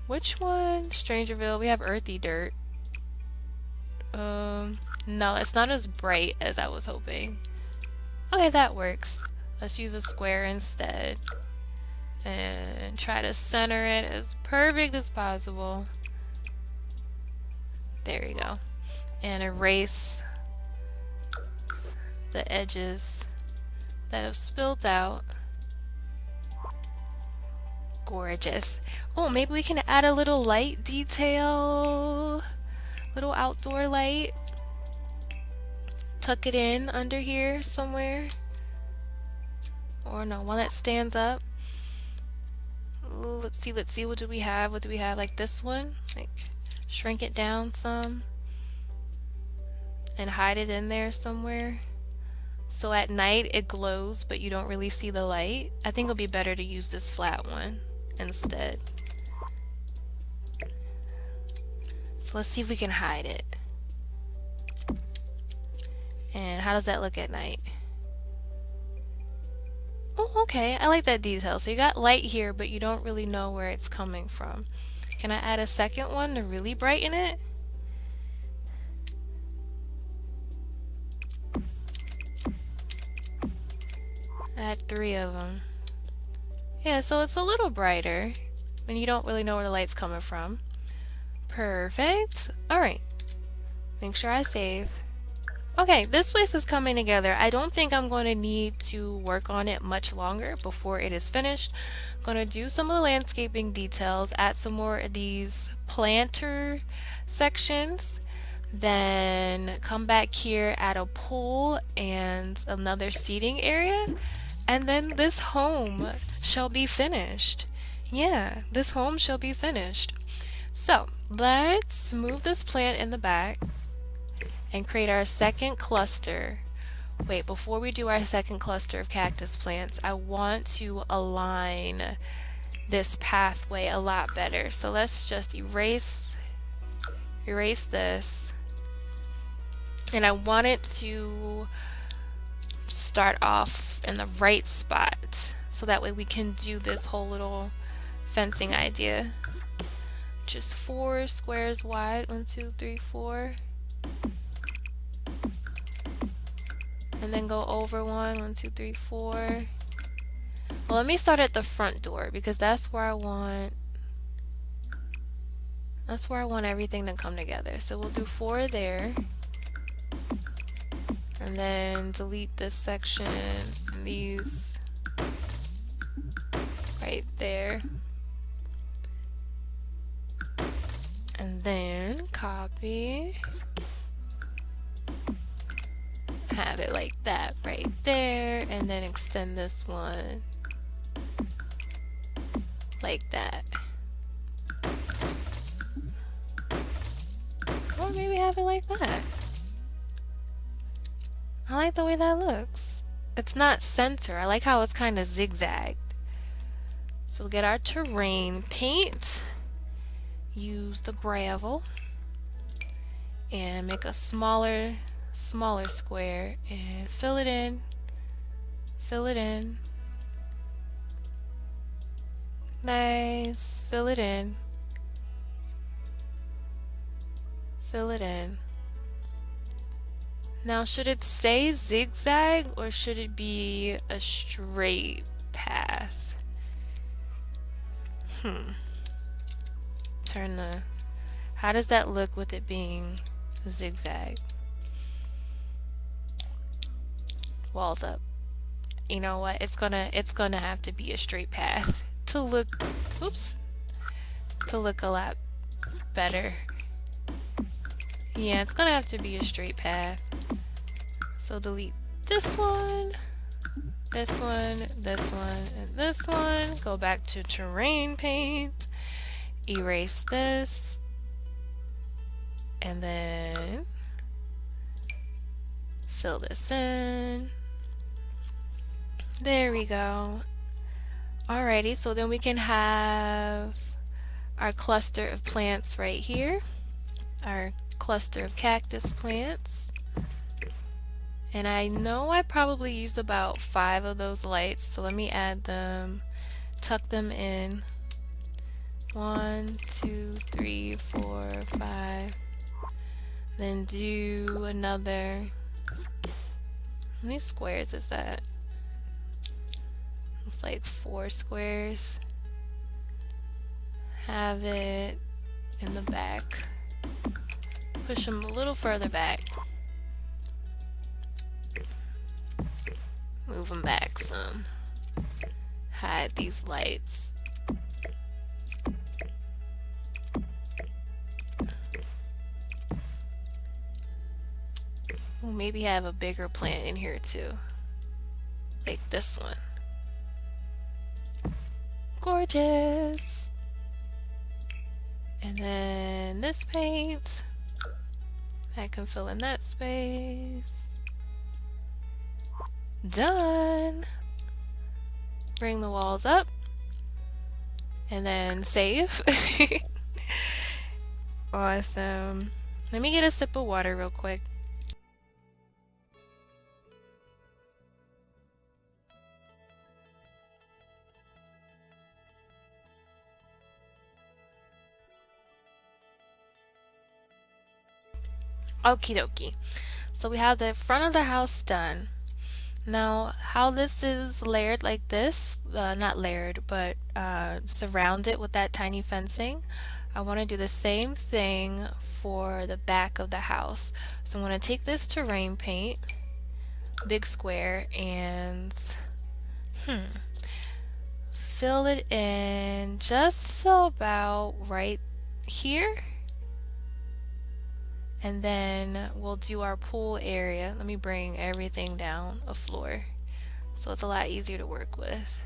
Which one? Strangerville. We have earthy dirt. No, it's not as bright as I was hoping. Okay, that works. Let's use a square instead. And try to center it as perfect as possible. There we go. And erase the edges that have spilled out. Gorgeous. Oh, maybe we can add a little light detail. Little outdoor light. Tuck it in under here somewhere. Or no, one that stands up. Ooh, let's see, what do we have? What do we have? Like this one? Like shrink it down some. And hide it in there somewhere. So at night it glows, but you don't really see the light. I think it'll be better to use this flat one instead. So let's see if we can hide it. And how does that look at night? Oh, okay, I like that detail. So you got light here, but you don't really know where it's coming from. Can I add a second one to really brighten it? Add 3 of them. Yeah, so it's a little brighter, and you don't really know where the light's coming from. Perfect. Alright. Make sure I save. Okay, this place is coming together. I don't think I'm going to need to work on it much longer before it is finished. I'm going to do some of the landscaping details, add some more of these planter sections, then come back here, add a pool and another seating area, and then this home shall be finished. Yeah, this home shall be finished. So let's move this plant in the back and create our second cluster. Wait, before we do our second cluster of cactus plants, I want to align this pathway a lot better. So let's just erase this. And I want it to start off in the right spot. So that way we can do this whole little fencing idea. Just 4 squares wide. 1, 2, 3, 4. And then go over 1, 2, 3, 4. Well, let me start at the front door because that's where I want everything to come together. So we'll do 4 there. And then delete this section and these right there. And then copy, have it like that right there, and then extend this one like that. Or maybe have it like that. I like the way that looks. It's not center. I like how it's kind of zigzagged. So we'll get our terrain paint, use the gravel, and make a smaller square and fill it in, nice, fill it in, Now should it stay zigzag or should it be a straight path? How does that look with it being zigzag? Walls up. You know what? It's gonna have to be a straight path to look, to look a lot better. Yeah, it's gonna have to be a straight path. So delete this one, this one, this one, and this one. Go back to terrain paint, erase this, and then fill this in. There we go. Alrighty, so then we can have our cluster of plants right here, our cluster of cactus plants. And I know I probably used about 5 of those lights, so let me add them, tuck them in. 1, 2, 3, 4, 5. Then do another. How many squares is that? It's like 4 squares. Have it in the back. Push them a little further back. Move them back some. Hide these lights. We'll maybe have a bigger plant in here too. Like this one. Gorgeous! And then this paint. I can fill in that space. Done! Bring the walls up. And then save. Awesome. Let me get a sip of water real quick. Okie dokie. So we have the front of the house done. Now, how this is layered like this, not layered, but surrounded with that tiny fencing, I want to do the same thing for the back of the house. So I'm going to take this terrain paint, big square, and fill it in just so about right here. And then we'll do our pool area. Let me bring everything down a floor so it's a lot easier to work with.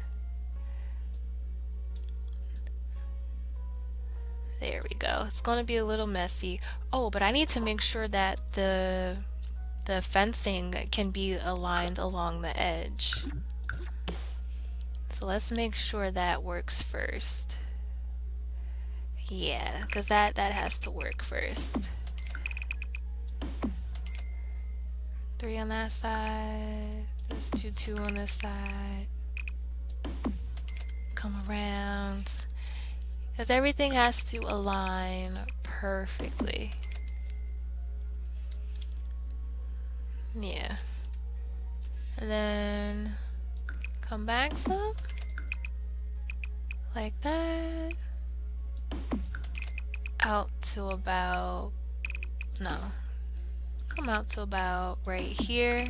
There we go. It's going to be a little messy. Oh, but I need to make sure that the fencing can be aligned along the edge. So let's make sure that works first. Yeah, because that has to work first. 3 on that side, just 2 on this side. Come around, because everything has to align perfectly. Yeah. And then come back some, like that. Out to about, no. Come out to about right here.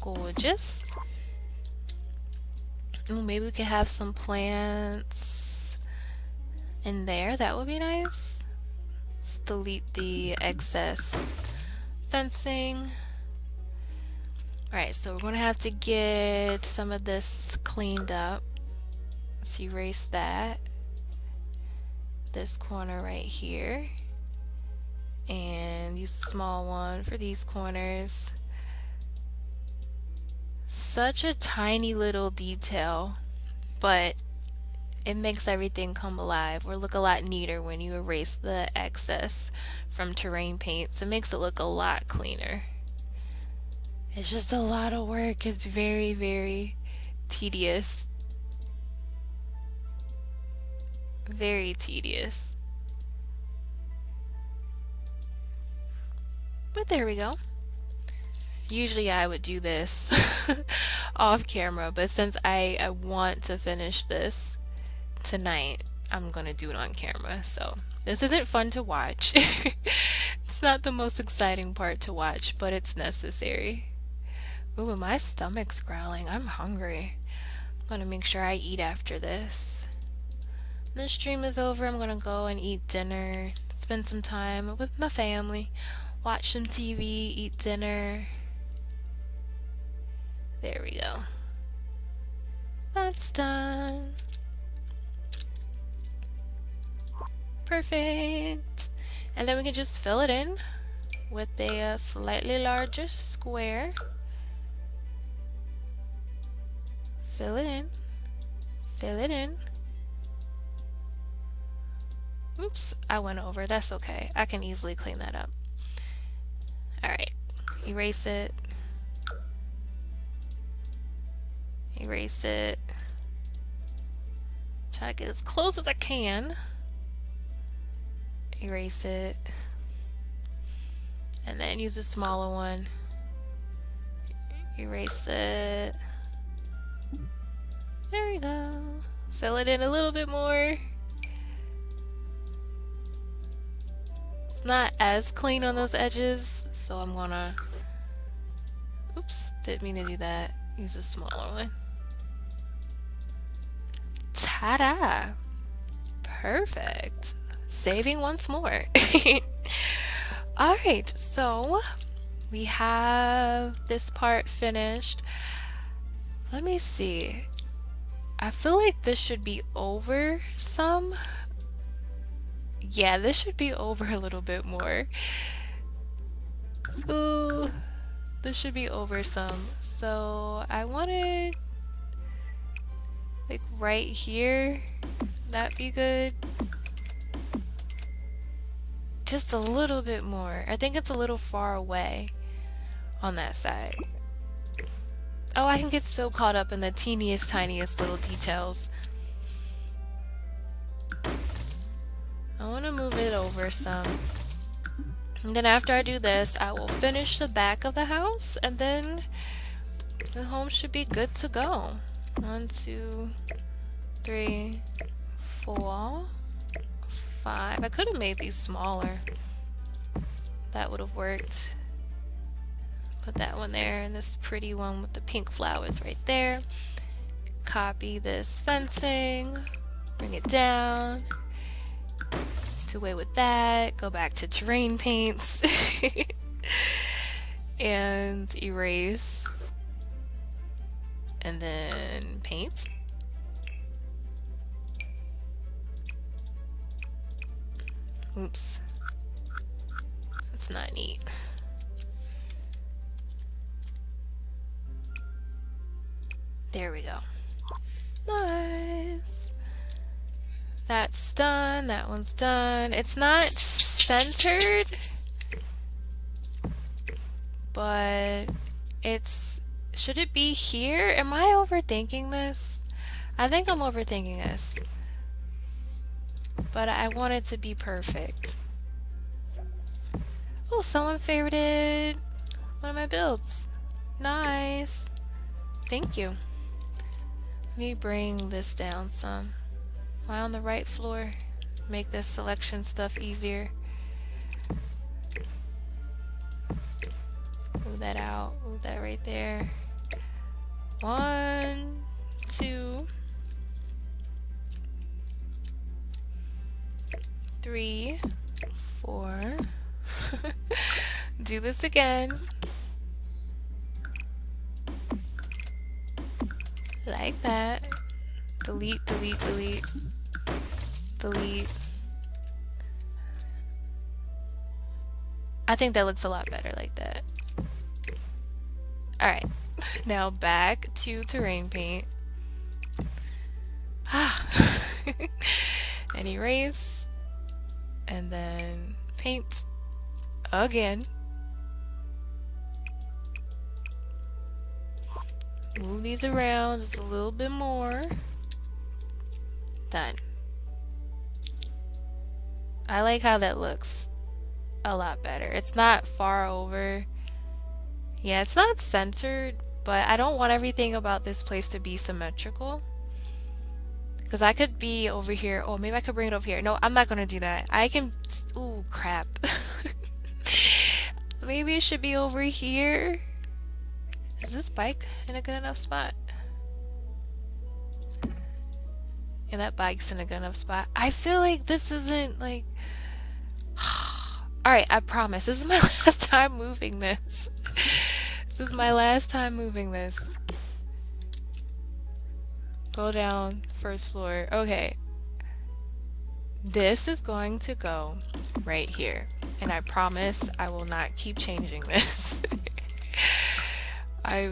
Gorgeous. Ooh, maybe we could have some plants in there. That would be nice. Let's delete the excess fencing. Alright, so we're going to have to get some of this cleaned up. Let's erase that. This corner right here. And use a small one for these corners. Such a tiny little detail, but it makes everything come alive or look a lot neater when you erase the excess from terrain paints. It makes it look a lot cleaner. It's just a lot of work. It's very, very tedious. Very tedious. But there we go. Usually I would do this off camera, but since I want to finish this tonight, I'm gonna do it on camera. So this isn't fun to watch. It's not the most exciting part to watch, but it's necessary. Ooh, my stomach's growling. I'm hungry. I'm gonna make sure I eat after this. When the stream is over, I'm gonna go and eat dinner, spend some time with my family, watch some TV, eat dinner. There we go. That's done. Perfect. And then we can just fill it in with a slightly larger square. Fill it in. Fill it in. Oops, I went over. That's okay. I can easily clean that up. Alright. Erase it. Erase it. Try to get as close as I can. Erase it. And then use a smaller one. Erase it. There we go. Fill it in a little bit more. It's not as clean on those edges, so I'm gonna... Oops, didn't mean to do that. Use a smaller one. Ta-da! Perfect. Saving once more. Alright, so we have this part finished. Let me see. I feel like this should be over some. Yeah, this should be over a little bit more. Ooh, this should be over some. So I wanted like right here. That'd be good. Just a little bit more. I think it's a little far away on that side. Oh, I can get so caught up in the teeniest, tiniest little details. I want to move it over some. And then after I do this, I will finish the back of the house, and then the home should be good to go. 1, 2, 3, 4, 5. I could have made these smaller. That would have worked. Put that one there, and this pretty one with the pink flowers right there. Copy this fencing, bring it down, do away with that, go back to terrain paints, and erase, and then paint. Oops, that's not neat. There we go. Nice. That's done. That one's done. It's not centered, but it's... Should it be here? Am I overthinking this? I think I'm overthinking this. But I want it to be perfect. Oh, someone favorited one of my builds. Nice. Thank you. Let me bring this down some. Am I on the right floor? Make this selection stuff easier. Move that out. Move that right there. 1, 2. 3, 4. Do this again. Like that. Delete, delete, delete. Delete. I think that looks a lot better like that. Alright. Now back to terrain paint. And erase. And then paint again. Move these around just a little bit more. Done. I like how that looks a lot better. It's not far over. Yeah, it's not centered, but I don't want everything about this place to be symmetrical. Because I could be over here. Oh, maybe I could bring it over here. No, I'm not going to do that. I can... Ooh, crap. Maybe it should be over here. Is this bike in a good enough spot? Yeah, that bike's in a good enough spot. I feel like this isn't like... Alright, I promise. This is my last time moving this. This is my last time moving this. Go down, first floor. Okay. This is going to go right here. And I promise I will not keep changing this.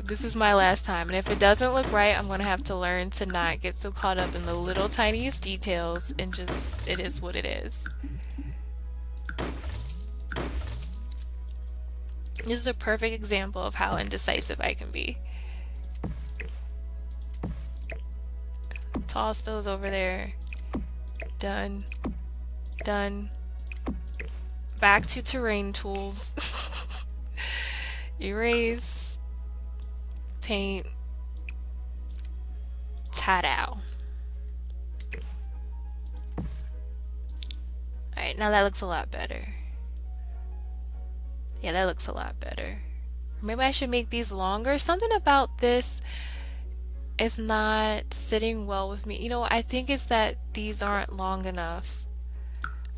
This is my last time, and if it doesn't look right, I'm going to have to learn to not get so caught up in the little tiniest details and just, it is what it is. This is a perfect example of how indecisive I can be. Toss those over there. Done. Done. Back to terrain tools. Erase. Paint. Ta-da. Alright, now that looks a lot better. Yeah, that looks a lot better. Maybe I should make these longer. Something about this is not sitting well with me. You know, I think it's that these aren't long enough.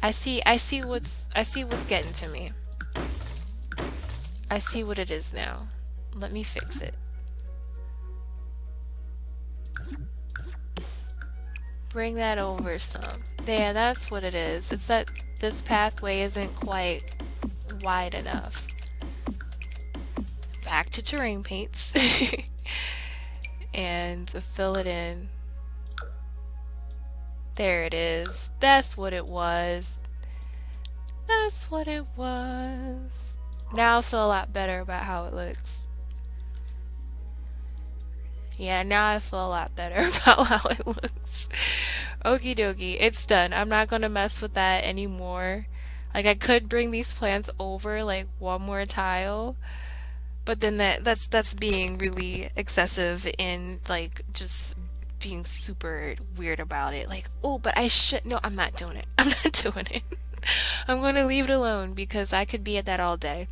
I see what's getting to me. I see what it is now. Let me fix it. Bring that over some. Yeah, that's what it is. It's that this pathway isn't quite wide enough. Back to terrain paints. And fill it in. There it is. That's what it was. That's what it was. Now I feel a lot better about how it looks. Yeah, now I feel a lot better about how it looks. Okie dokie, it's done. I'm not gonna mess with that anymore. Like, I could bring these plants over like one more tile, but then that's being really excessive and like just being super weird about it. Like, oh, but I should. No, I'm not doing it. I'm not doing it. I'm gonna leave it alone because I could be at that all day.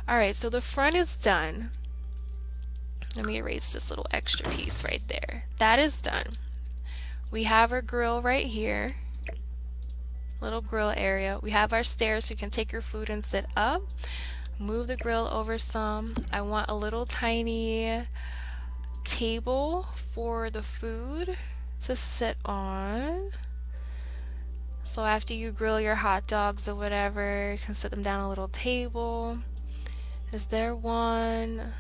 Alright, so the front is done. Let me erase this little extra piece right there. That is done. We have our grill right here. Little grill area. We have our stairs so you can take your food and sit up. Move the grill over some. I want a little tiny table for the food to sit on. So after you grill your hot dogs or whatever, you can sit them down on a little table. Is there one?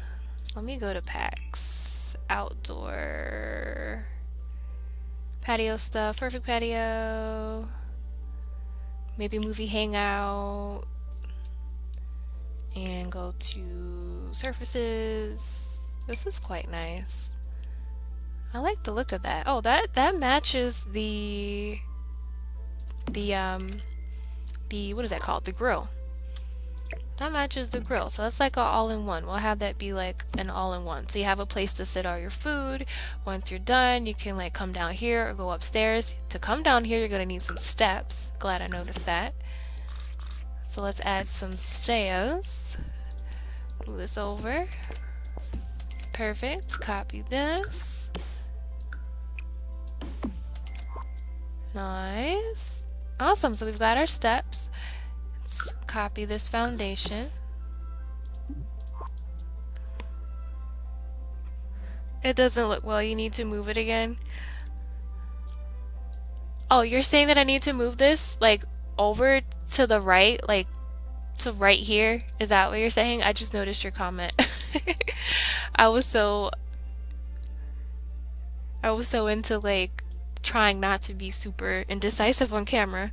Let me go to packs. Outdoor. Patio stuff. Perfect patio. Maybe movie hangout. And go to surfaces. This is quite nice. I like the look of that. Oh, that matches the what is that called? The grill. That matches the grill. So that's like an all-in-one. We'll have that be like an all-in-one. So you have a place to sit all your food. Once you're done, you can like come down here or go upstairs. To come down here, you're gonna need some steps. Glad I noticed that. So let's add some stairs. Move this over. Perfect. Copy this. Nice. Awesome, so we've got our steps. Let's copy this foundation. It doesn't look well, you need to move it again. Oh, you're saying that I need to move this like over to the right, like to right here? Is that what you're saying? I just noticed your comment. I was so I was so into like trying not to be super indecisive on camera.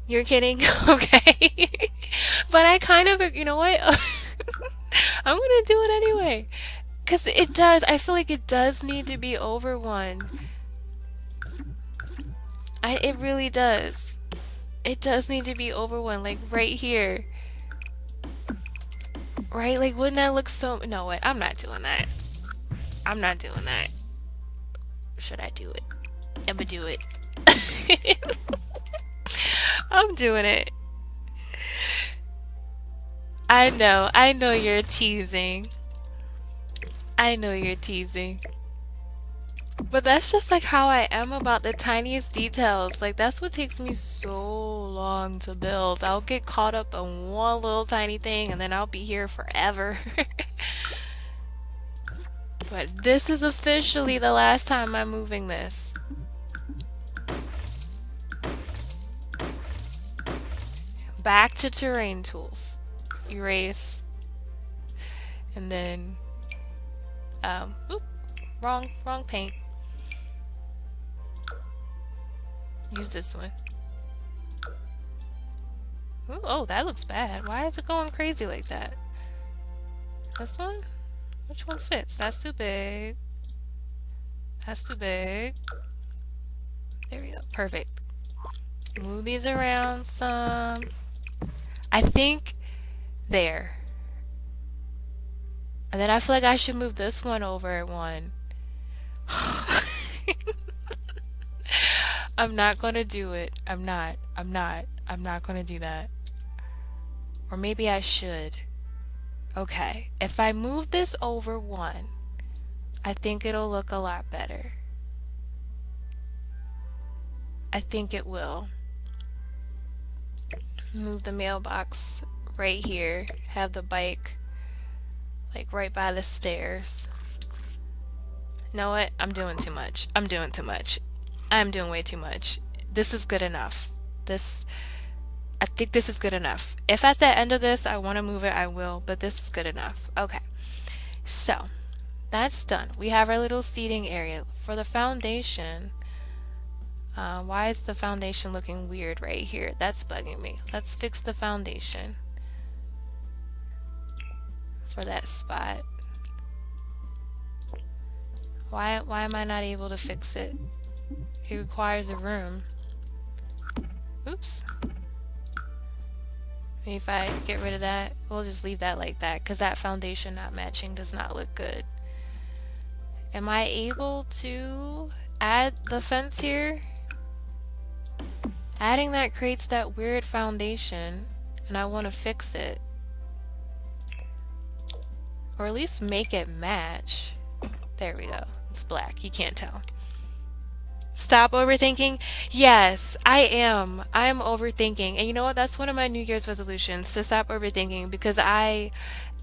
You're kidding? Okay. But I kind of, you know what? I'm gonna do it anyway. Because it does, I feel like it does need to be over one. It really does. It does need to be over one, like right here. Right? Like, wouldn't that look so... No, what? I'm not doing that. I'm not doing that. Should I do it? I'ma do it. I'm doing it. I know you're teasing. I know you're teasing. But that's just like how I am about the tiniest details. Like that's what takes me so long to build. I'll get caught up on one little tiny thing and then I'll be here forever. But this is officially the last time I'm moving this. Back to terrain tools. Erase. And then oop, wrong paint. Use this one. Ooh, oh, that looks bad. Why is it going crazy like that? This one? Which one fits? That's too big. That's too big. There we go. Perfect. Move these around some. I think there. And then I feel like I should move this one over one. I'm not gonna do it. I'm not gonna do that. Or maybe I should. Okay, if I move this over one, I think it'll look a lot better. I think it will. Move the mailbox right here. Have the bike like right by the stairs. You know what? I'm doing too much. I'm doing too much. I'm doing way too much. This is good enough. I think this is good enough. If at the end of this I want to move it, I will, but this is good enough. Okay. So, that's done. We have our little seating area. For the foundation, why is the foundation looking weird right here? That's bugging me. Let's fix the foundation for that spot. Why am I not able to fix it? It requires a room. Oops. Maybe if I get rid of that, we'll just leave that like that because that foundation not matching does not look good. Am I able to add the fence here? Adding that creates that weird foundation and I want to fix it. Or at least make it match. There we go. It's black. You can't tell. Stop overthinking? Yes, I am. I am overthinking. And you know what? That's one of my New Year's resolutions, to stop overthinking because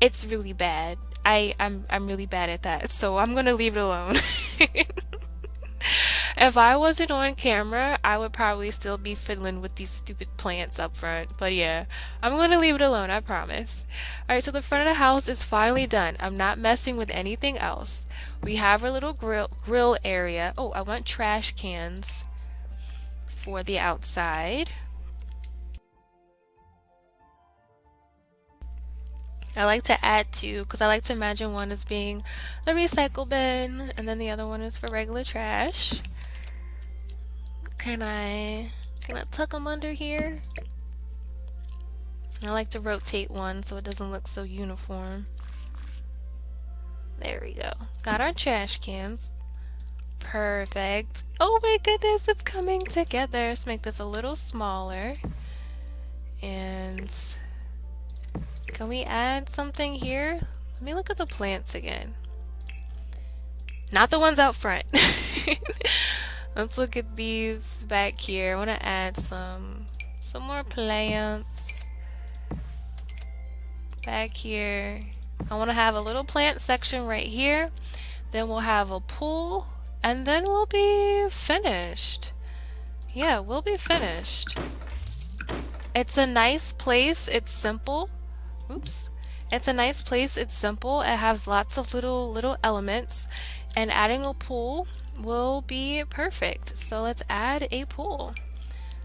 it's really bad. I'm really bad at that. So I'm gonna leave it alone. If I wasn't on camera, I would probably still be fiddling with these stupid plants up front. But yeah, I'm gonna leave it alone, I promise. Alright, so the front of the house is finally done. I'm not messing with anything else. We have our little grill area. Oh, I want trash cans for the outside. I like to add two because I like to imagine one as being a recycle bin and then the other one is for regular trash. Can I tuck them under here? I like to rotate one so it doesn't look so uniform. There we go. Got our trash cans. Perfect. Oh my goodness, it's coming together. Let's make this a little smaller. And can we add something here? Let me look at the plants again. Not the ones out front. Let's look at these back here. I want to add some more plants back here. I want to have a little plant section right here. Then we'll have a pool and then we'll be finished. Yeah, we'll be finished. It's a nice place. It's simple. Oops. It's a nice place. It's simple. It has lots of little elements, and adding a pool will be perfect. So let's add a pool.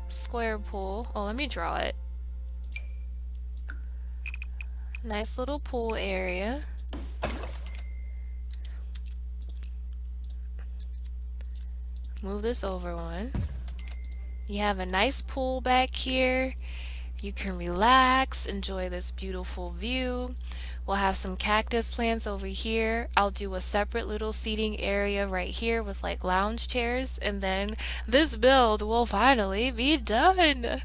Square pool. Oh, let me draw it. Nice little pool area. Move this over one. You have a nice pool back here. You can relax, enjoy this beautiful view. We'll have some cactus plants over here. I'll do a separate little seating area right here with like lounge chairs, and then this build will finally be done.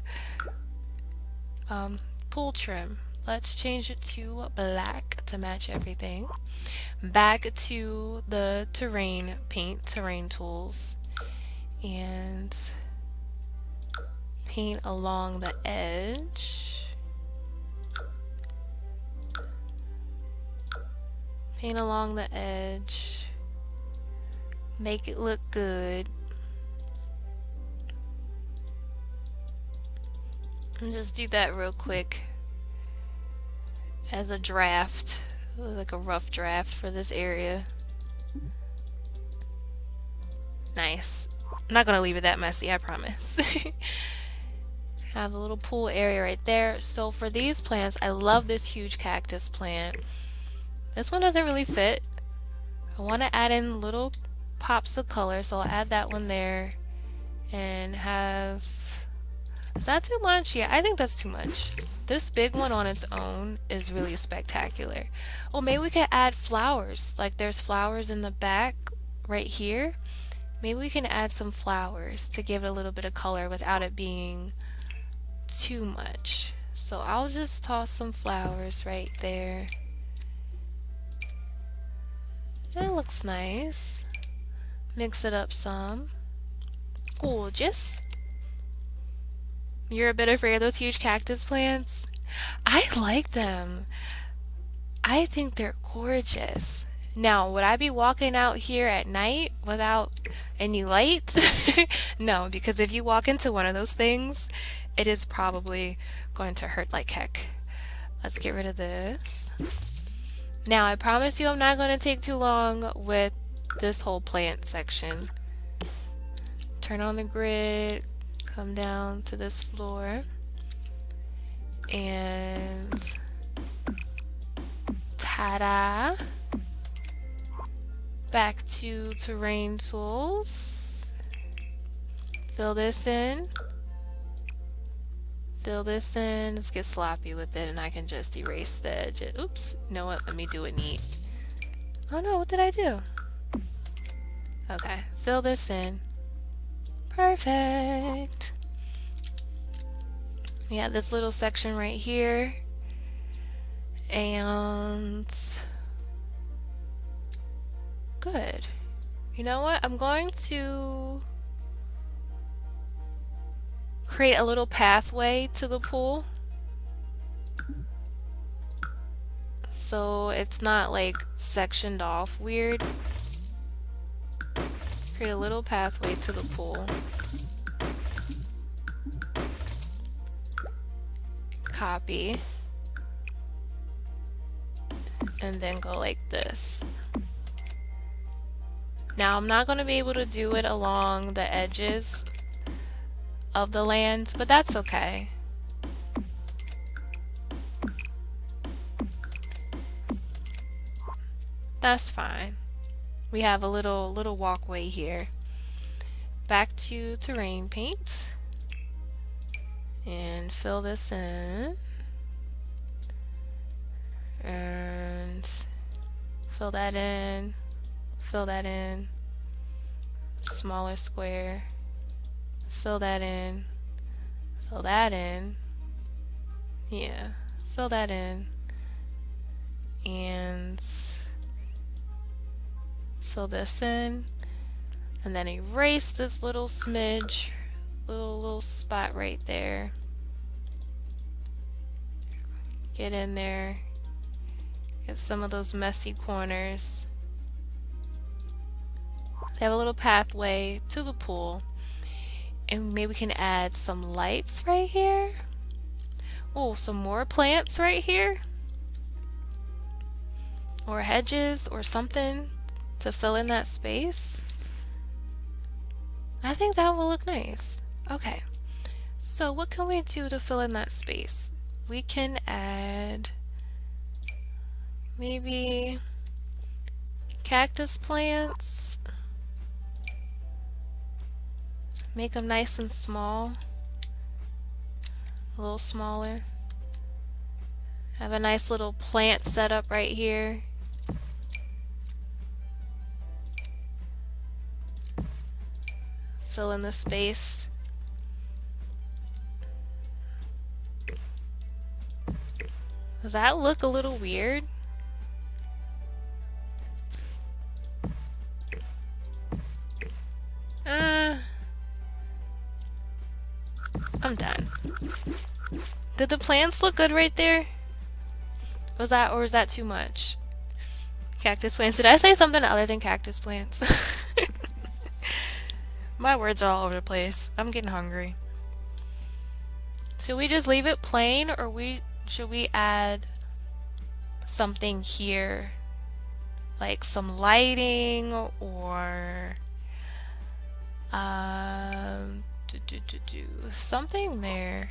Pool trim. Let's change it to black to match everything. Back to the terrain paint, terrain tools, and paint along the edge. Paint along the edge. Make it look good. And just do that real quick as a draft, like a rough draft for this area. Nice. I'm not gonna leave it that messy, I promise. Have a little pool area right there. So for these plants, I love this huge cactus plant. This one doesn't really fit. I want to add in little pops of color, so I'll add that one there and have... Is that too much? Yeah, I think that's too much. This big one on its own is really spectacular. Oh, maybe we could add flowers. Like there's flowers in the back right here. Maybe we can add some flowers to give it a little bit of color without it being too much. So I'll just toss some flowers right there. That looks nice. Mix it up some. Gorgeous. You're a bit afraid of those huge cactus plants? I like them. I think they're gorgeous. Now, would I be walking out here at night without any light? No, because if you walk into one of those things, it is probably going to hurt like heck. Let's get rid of this. Now, I promise you I'm not going to take too long with this whole plant section. Turn on the grid, come down to this floor, and ta-da! Back to terrain tools. Fill this in. Fill this in. Let's get sloppy with it and I can just erase the edges. Oops. You know what? Let me do it neat. Oh no, what did I do? Okay. Fill this in. Perfect. We got this little section right here. And good. You know what? I'm going to create a little pathway to the pool. So it's not like sectioned off weird. Create a little pathway to the pool. Copy. And then go like this. Now I'm not going to be able to do it along the edges of the land, but that's okay. That's fine. We have a little walkway here. Back to terrain paint and fill this in and fill that in. Fill that in, smaller square, fill that in, fill that in, yeah, fill that in, and fill this in, And then erase this little smidge, little spot right there. Get in there, get some of those messy corners. They have a little pathway to the pool. And maybe we can add some lights right here. Oh, some more plants right here. Or hedges or something to fill in that space. I think that will look nice. Okay, so what can we do to fill in that space? We can add maybe cactus plants. Make them nice and small. A little smaller. Have a nice little plant setup right here. Fill in the space. Does that look a little weird? I'm done. Did the plants look good right there? Was that, or is that too much? Cactus plants. Did I say something other than cactus plants? My words are all over the place. I'm getting hungry. Should we just leave it plain, or should we add something here? Like some lighting, or something there.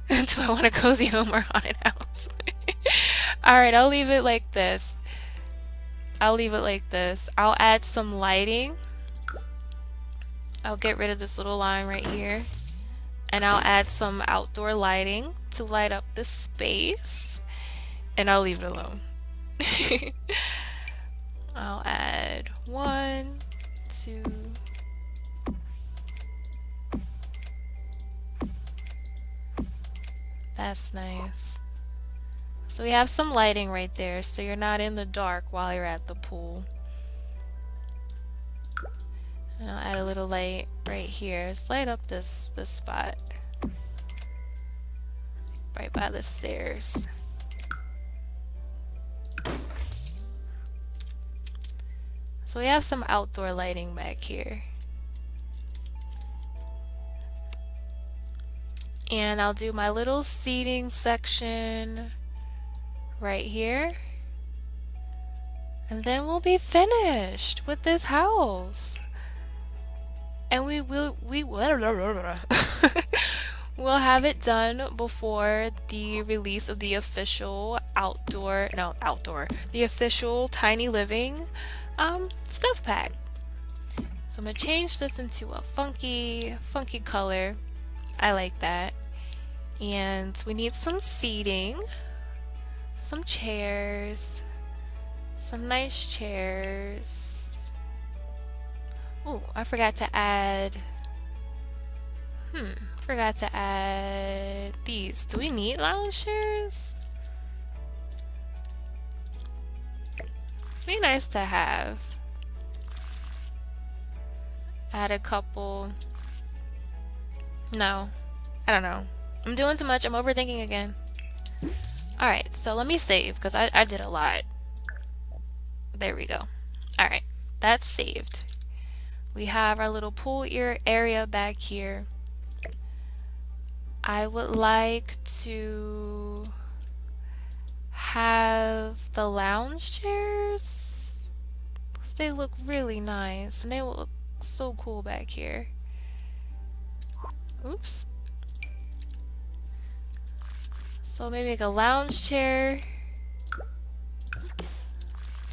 Do I want a cozy home or haunted house? Alright, I'll leave it like this. I'll add some lighting. I'll get rid of this little line right here. And I'll add some outdoor lighting to light up the space. And I'll leave it alone. I'll add 1, 2. That's nice. So we have some lighting right there, so you're not in the dark while you're at the pool. And I'll add a little light right here. Let's light up this spot. Right by the stairs. So we have some outdoor lighting back here. And I'll do my little seating section right here. And then we'll be finished with this house. And we'll have it done before the release of the official the official Tiny Living stuff pack. So I'm gonna change this into a funky color. I like that. And we need some seating, some chairs, some nice chairs. Ooh, I forgot to add these. Do we need lounge chairs? It'd be nice to have. Add a couple. No, I don't know. I'm doing too much. I'm overthinking again. Alright, so let me save because I did a lot. There we go. Alright, that's saved. We have our little pool area back here. I would like to have the lounge chairs because they look really nice and they will look so cool back here. Oops. So maybe like a lounge chair,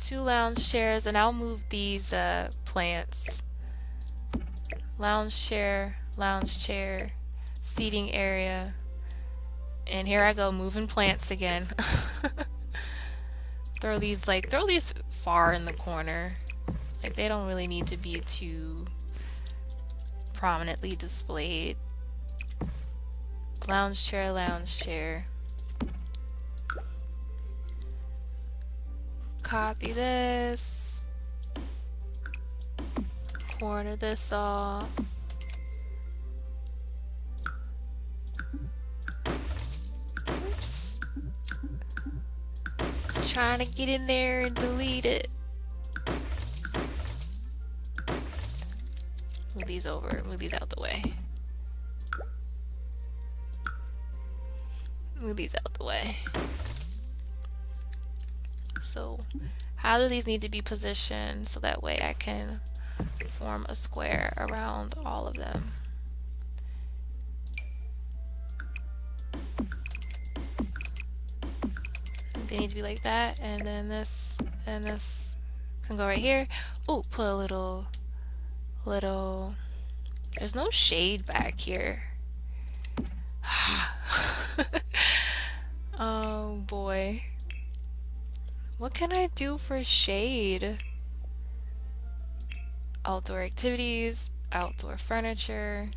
2 lounge chairs, and I'll move these plants. Lounge chair, seating area, and here I go moving plants again. throw these far in the corner. Like they don't really need to be too prominently displayed. Lounge chair. Copy this. corner this off. Oops. Trying to get in there and delete it. Move these over, move these out the way. Move these out the way. So how do these need to be positioned so that way I can form a square around all of them? They need to be like that, and then this and this can go right here. Oh, put a little, there's no shade back here. Oh boy. What can I do for shade? Outdoor activities, outdoor furniture.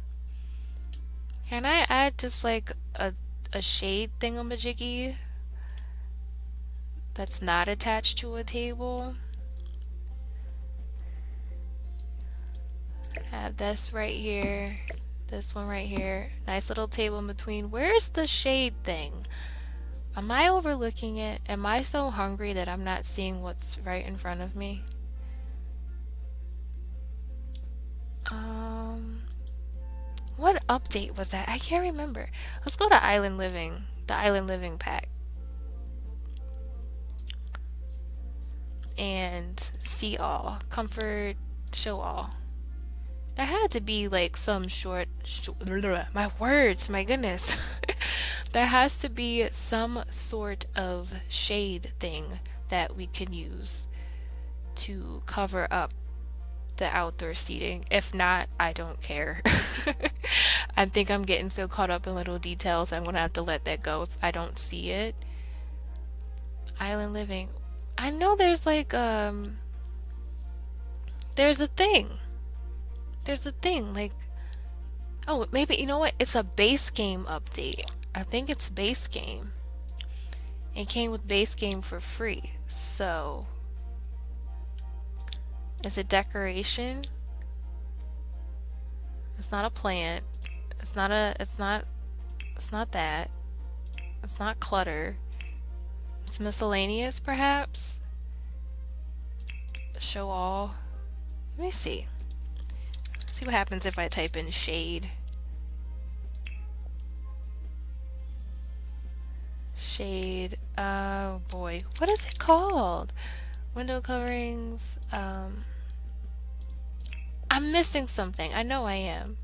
Can I add just like a shade thingamajiggy that's not attached to a table? Have this right here, this one right here. Nice little table in between. Where's the shade thing? Am I overlooking it? Am I so hungry that I'm not seeing what's right in front of me? What update was that? I can't remember. Let's go to Island Living, the Island Living pack. And see all. Comfort, show all. There had to be like some my words, my goodness. There has to be some sort of shade thing that we can use to cover up the outdoor seating. If not, I don't care. I think I'm getting so caught up in little details, I'm gonna have to let that go if I don't see it. Island Living. I know there's like, there's a thing. There's a thing, like, oh, maybe, you know what? It's a base game update. I think it's base game. It came with base game for free, so is it decoration? It's not a plant. It's not that. It's not clutter. It's miscellaneous, perhaps? Show all. Let me see. See what happens if I type in shade. Shade. Oh boy. What is it called? Window coverings. I'm missing something. I know I am.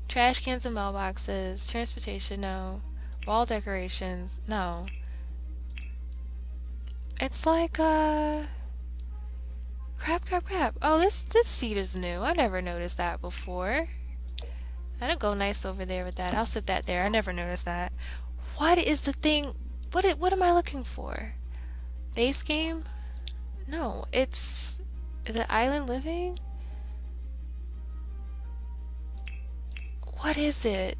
Trash cans and mailboxes. Transportation, no. Wall decorations, no. It's like, crap. Oh, this seat is new. I never noticed that before. That'll go nice over there with that. I'll sit that there. I never noticed that. What is the thing? What am I looking for? Base game? No, is it Island Living? What is it?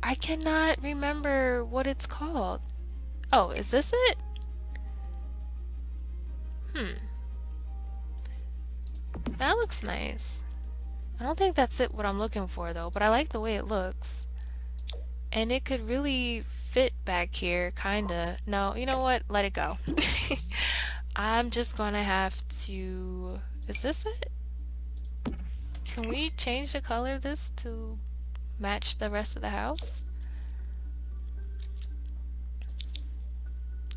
I cannot remember what it's called. Oh, is this it? That looks nice. I don't think that's what I'm looking for though, but I like the way it looks. And it could really fit back here, kinda. No, you know what? Let it go. I'm just gonna have to... Is this it? Can we change the color of this to match the rest of the house?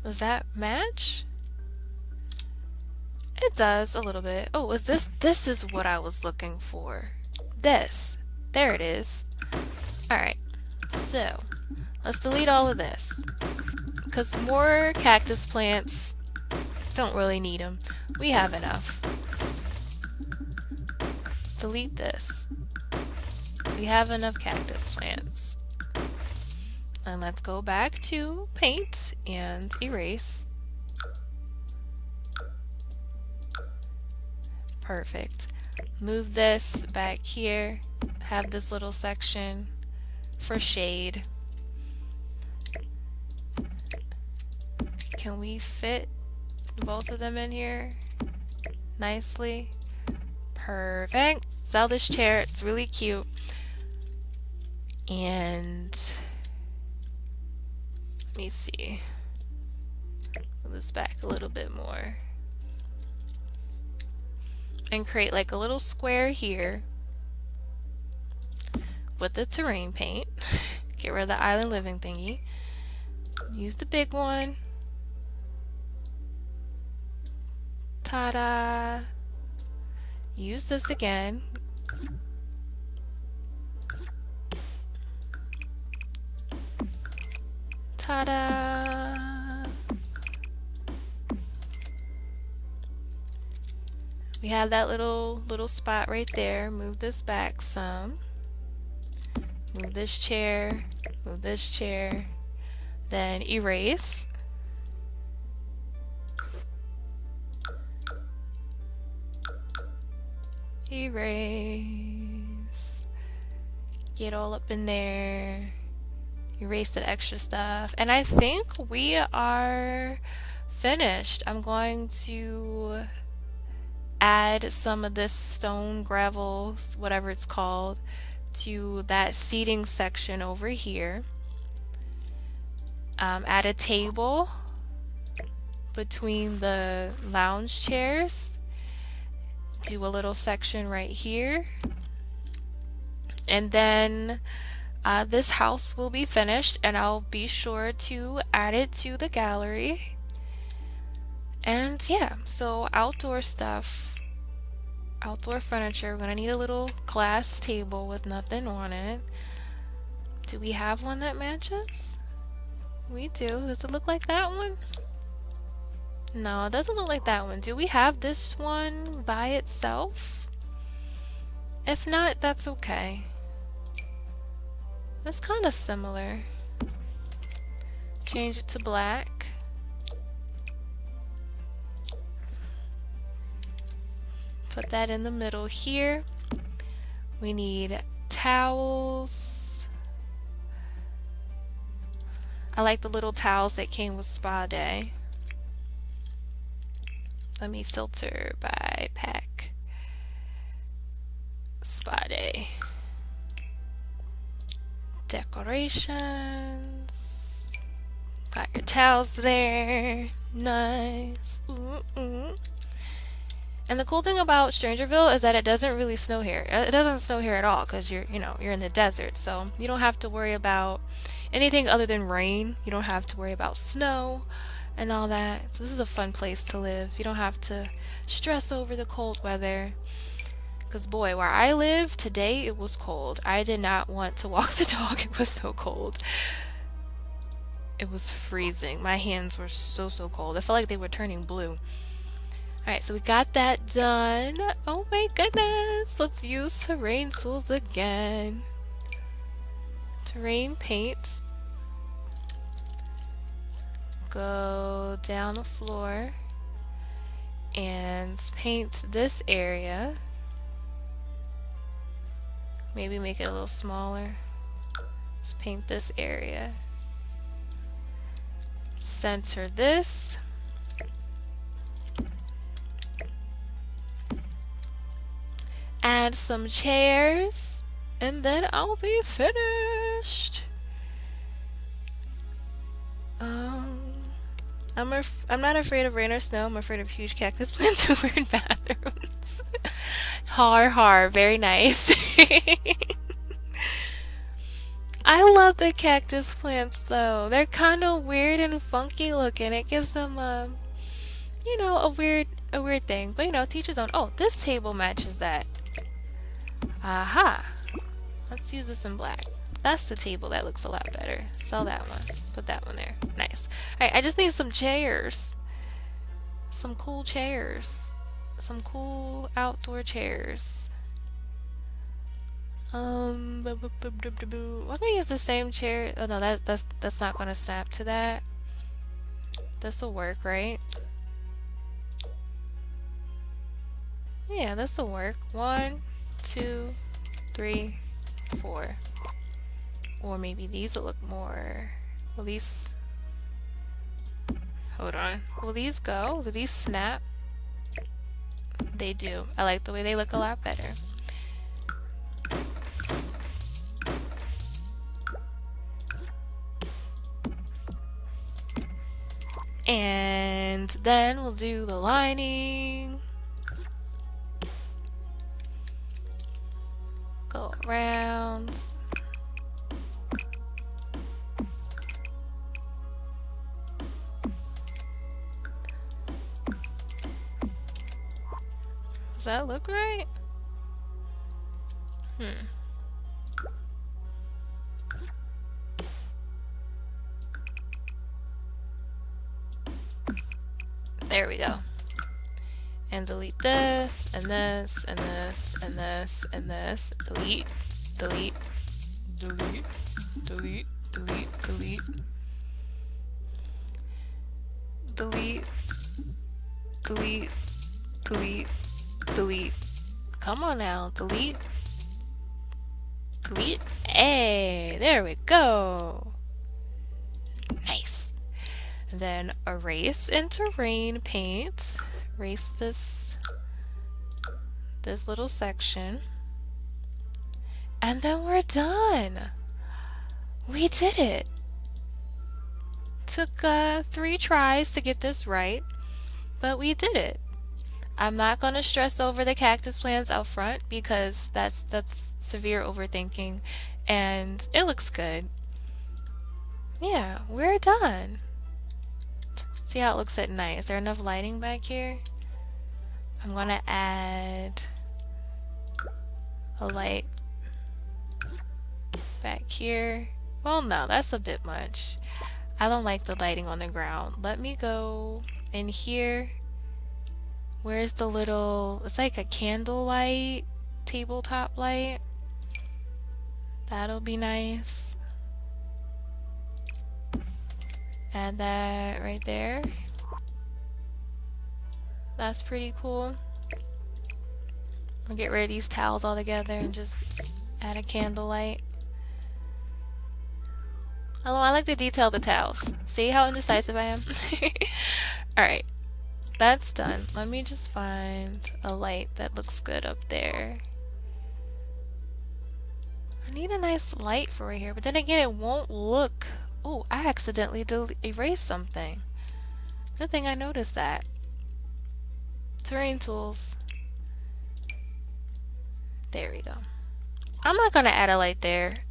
Does that match? It does, a little bit. Oh, is this? This is what I was looking for. This. There it is. Alright. So, let's delete all of this. Because more cactus plants, don't really need them. We have enough. Delete this. We have enough cactus plants. And let's go back to paint and erase. Perfect. Move this back here. Have this little section for shade. Can we fit both of them in here nicely? Perfect. Sell this chair. It's really cute. And let me see. Move this back a little bit more. And create like a little square here with the terrain paint. Get rid of the island living thingy. Use the big one. Ta-da! Use this again. Ta-da! We have that little spot right there. Move this back some. Move this chair. Move this chair. Then erase. Erase. Get all up in there. Erase that extra stuff. And I think we are finished. I'm going to add some of this stone, gravel, whatever it's called, to that seating section over here. Add a table between the lounge chairs. Do a little section right here. And then this house will be finished, and I'll be sure to add it to the gallery. And yeah, so outdoor stuff, outdoor furniture. We're gonna need a little glass table with nothing on it. Do we have one that matches? We do. Does it look like that one? No, it doesn't look like that one. Do we have this one by itself? If not, that's okay. It's kind of similar. Change it to black. Put that in the middle here. We need towels. I like the little towels that came with Spa Day. Let me filter by pack. Spa Day. Decorations. Got your towels there. Nice. And the cool thing about Strangerville is that it doesn't really snow here. It doesn't snow here at all because you're in the desert, so you don't have to worry about anything other than rain. You don't have to worry about snow and all that. So this is a fun place to live. You don't have to stress over the cold weather. Because boy, where I live today, it was cold. I did not want to walk the dog. It was so cold. It was freezing. My hands were so cold. I felt like they were turning blue. Alright, so we got that done. Oh my goodness. Let's use terrain tools again. Terrain paints. Go down the floor and paint this area. Maybe make it a little smaller. Let's paint this area. Center this. Add some chairs, and then I'll be finished. I'm not afraid of rain or snow. I'm afraid of huge cactus plants and weird bathrooms. Har har, very nice. I love the cactus plants though. They're kind of weird and funky looking. It gives them a weird thing. But teach his own. Oh, this table matches that. Aha. Let's use this in black. That's the table that looks a lot better. Sell that one. Put that one there. Nice. Alright, I just need some chairs. Some cool chairs. Some cool outdoor chairs. I'm gonna use the same chair. Oh no, that's not gonna snap to that. This'll work, right? Yeah, this'll work. 1, 2, 3, 4. Or maybe these will look more. Will these... Hold on. Will these go? Will these snap? They do. I like the way they look a lot better. And then we'll do the lining. Go around. Does that look right? There we go. And delete this, and this, and this, and this, and this. Delete, delete, delete, delete, delete, delete. Delete, delete, delete, delete. Come on now, delete, delete. Hey, there we go. Nice. And then erase in terrain paint. Erase this little section. And then we're done. We did it. Took 3 tries to get this right, but we did it. I'm not going to stress over the cactus plants out front because that's severe overthinking, and it looks good. Yeah, we're done. See how it looks at night. Is there enough lighting back here? I'm going to add a light back here. Well, no, that's a bit much. I don't like the lighting on the ground. Let me go in here. Where's the little, it's like a candle light, tabletop light. That'll be nice. Add that right there. That's pretty cool. I'll get rid of these towels all together and just add a candle light. Oh, I like to detail the towels. See how indecisive I am? Alright, that's done. Let me just find a light that looks good up there. I need a nice light for right here, but then again, it won't look... Oh, I accidentally erased something. Good thing I noticed that. Terrain tools. There we go. I'm not going to add a light there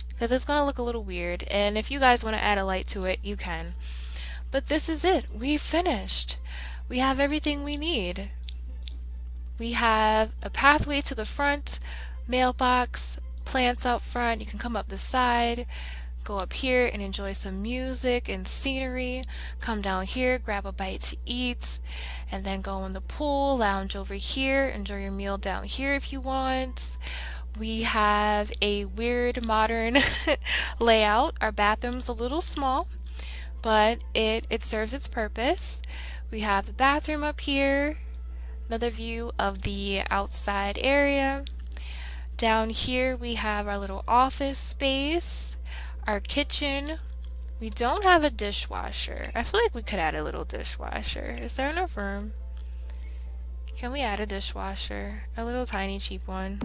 because it's going to look a little weird, and if you guys want to add a light to it, you can. But this is it. We've finished. We have everything we need. We have a pathway to the front, mailbox, plants out front. You can come up the side, go up here and enjoy some music and scenery. Come down here, grab a bite to eat, and then go in the pool, lounge over here, enjoy your meal down here if you want. We have a weird modern layout. Our bathroom's a little small, but it serves its purpose. We have the bathroom up here, another view of the outside area. Down here we have our little office space, our kitchen. We don't have a dishwasher. I feel like we could add a little dishwasher. Is there enough room? Can we add a dishwasher? A little tiny cheap one.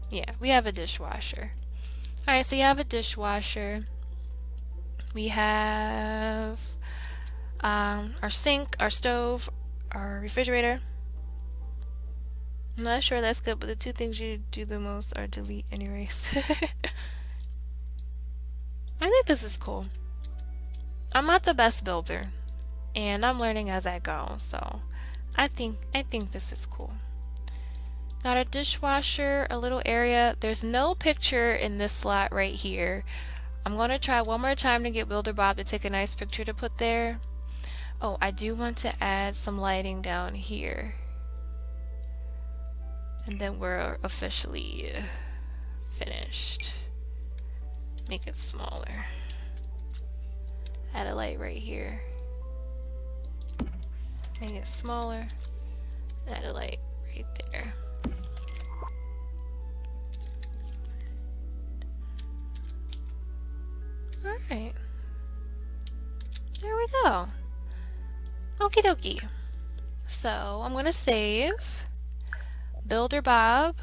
Yeah, we have a dishwasher. Alright, so you have a dishwasher. We have our sink, our stove, our refrigerator. I'm not sure that's good, but the 2 things you do the most are delete and erase. I think this is cool. I'm not the best builder, and I'm learning as I go, so I think this is cool. Got a dishwasher, a little area. There's no picture in this slot right here. I'm going to try one more time to get Builder Bob to take a nice picture to put there. Oh, I do want to add some lighting down here. And then we're officially finished. Make it smaller. Add a light right here. Make it smaller. Add a light right there. Alright. There we go. Okie dokie. So I'm gonna save. Builder Bob,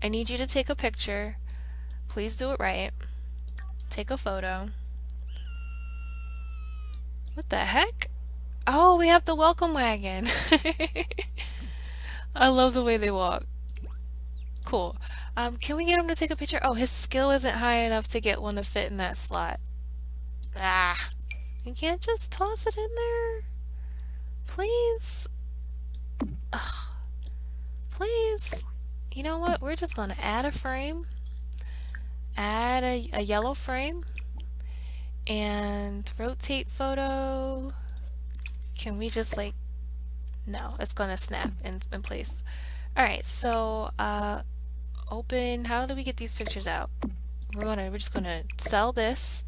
I need you to take a picture. Please do it right. Take a photo. What the heck? Oh, we have the welcome wagon. I love the way they walk. Cool. Can we get him to take a picture? Oh, his skill isn't high enough to get one to fit in that slot. Ah, you can't just toss it in there? Please? Ugh, please? You know what? We're just gonna add a frame. Add a yellow frame. And rotate photo. Can we just like, no, it's gonna snap in place. Alright, so open, how do we get these pictures out? We're just gonna sell this,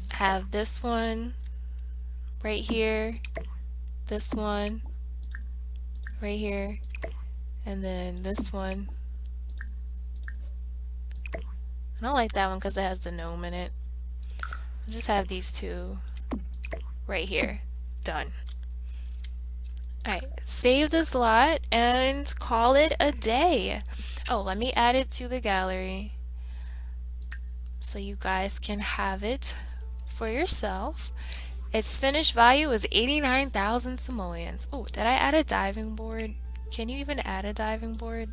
have this one right here, this one right here, and then this one. I don't like that one because it has the gnome in it. I'll just have these two right here. Done. Alright, save this lot and call it a day. Oh, let me add it to the gallery so you guys can have it for yourself. Its finished value is 89,000 simoleons. Oh, did I add a diving board? Can you even add a diving board?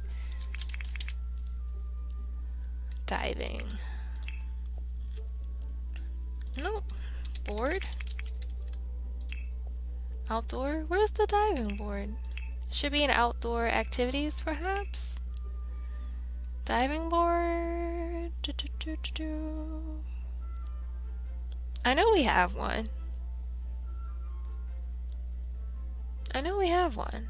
Diving. Nope. Board? Outdoor? Where's the diving board? Should be in outdoor activities, perhaps? Diving board. I know we have one. I know we have one.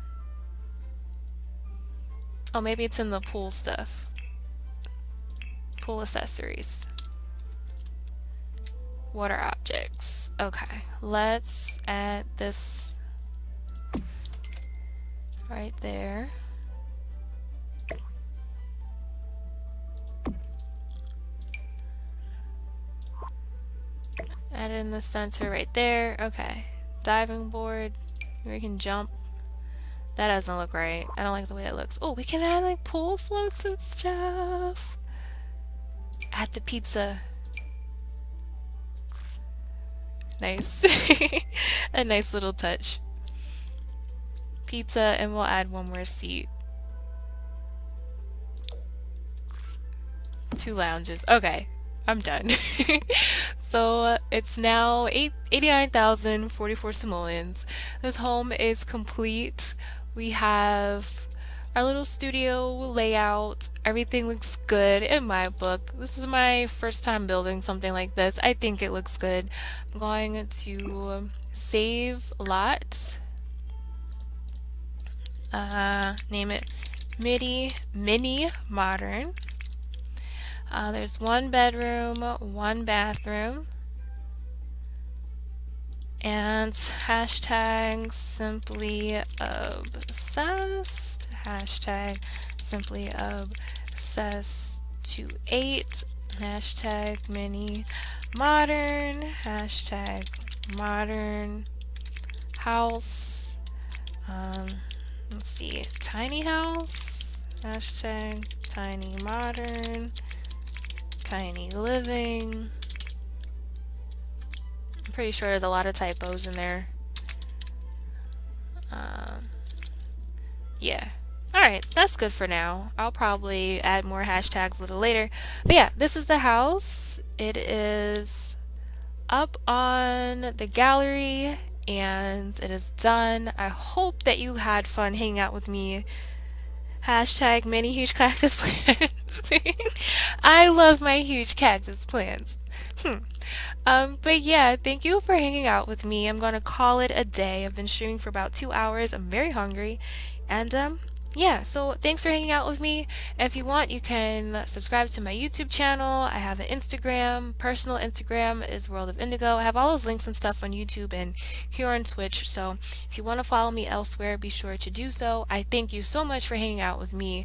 Oh, maybe it's in the pool stuff. Pool accessories. Water objects. Okay, let's add this right there. Add it in the center right there. Okay, diving board. We can jump. That doesn't look right. I don't like the way it looks. Oh, we can add like pool floats and stuff. Add the pizza. Nice. A nice little touch. Pizza, and we'll add one more seat. 2 lounges. Okay, I'm done. So it's now 89,044 simoleons. This home is complete. We have our little studio layout. Everything looks good in my book. This is my first time building something like this. I think it looks good. I'm going to save lot. Name it Mini Modern. There's 1 bedroom, 1 bathroom, and hashtag simply obsessed, hashtag simply obsessed to 8, hashtag mini modern, hashtag modern house, let's see, tiny house, hashtag tiny modern, tiny living. I'm pretty sure there's a lot of typos in there. Yeah. Alright, that's good for now. I'll probably add more hashtags a little later. But yeah, this is the house. It is up on the gallery and it is done. I hope that you had fun hanging out with me. Hashtag many huge cactus plants. I love my huge cactus plants. But yeah, thank you for hanging out with me. I'm gonna call it a day. I've been streaming for about 2 hours. I'm very hungry. And yeah, so thanks for hanging out with me. If you want, you can subscribe to my YouTube channel. I have an Instagram. Personal Instagram is World of Indigo. I have all those links and stuff on YouTube and here on Twitch. So if you want to follow me elsewhere, be sure to do so. I thank you so much for hanging out with me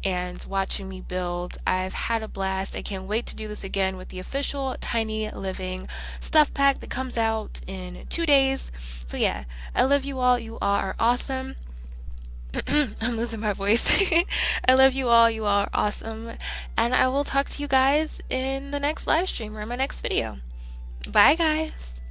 and watching me build. I've had a blast. I can't wait to do this again with the official Tiny Living stuff pack that comes out in 2 days. So yeah, I love you all. You all are awesome. I'm losing my voice. I love you all. You all are awesome. And I will talk to you guys in the next live stream or in my next video. Bye, guys.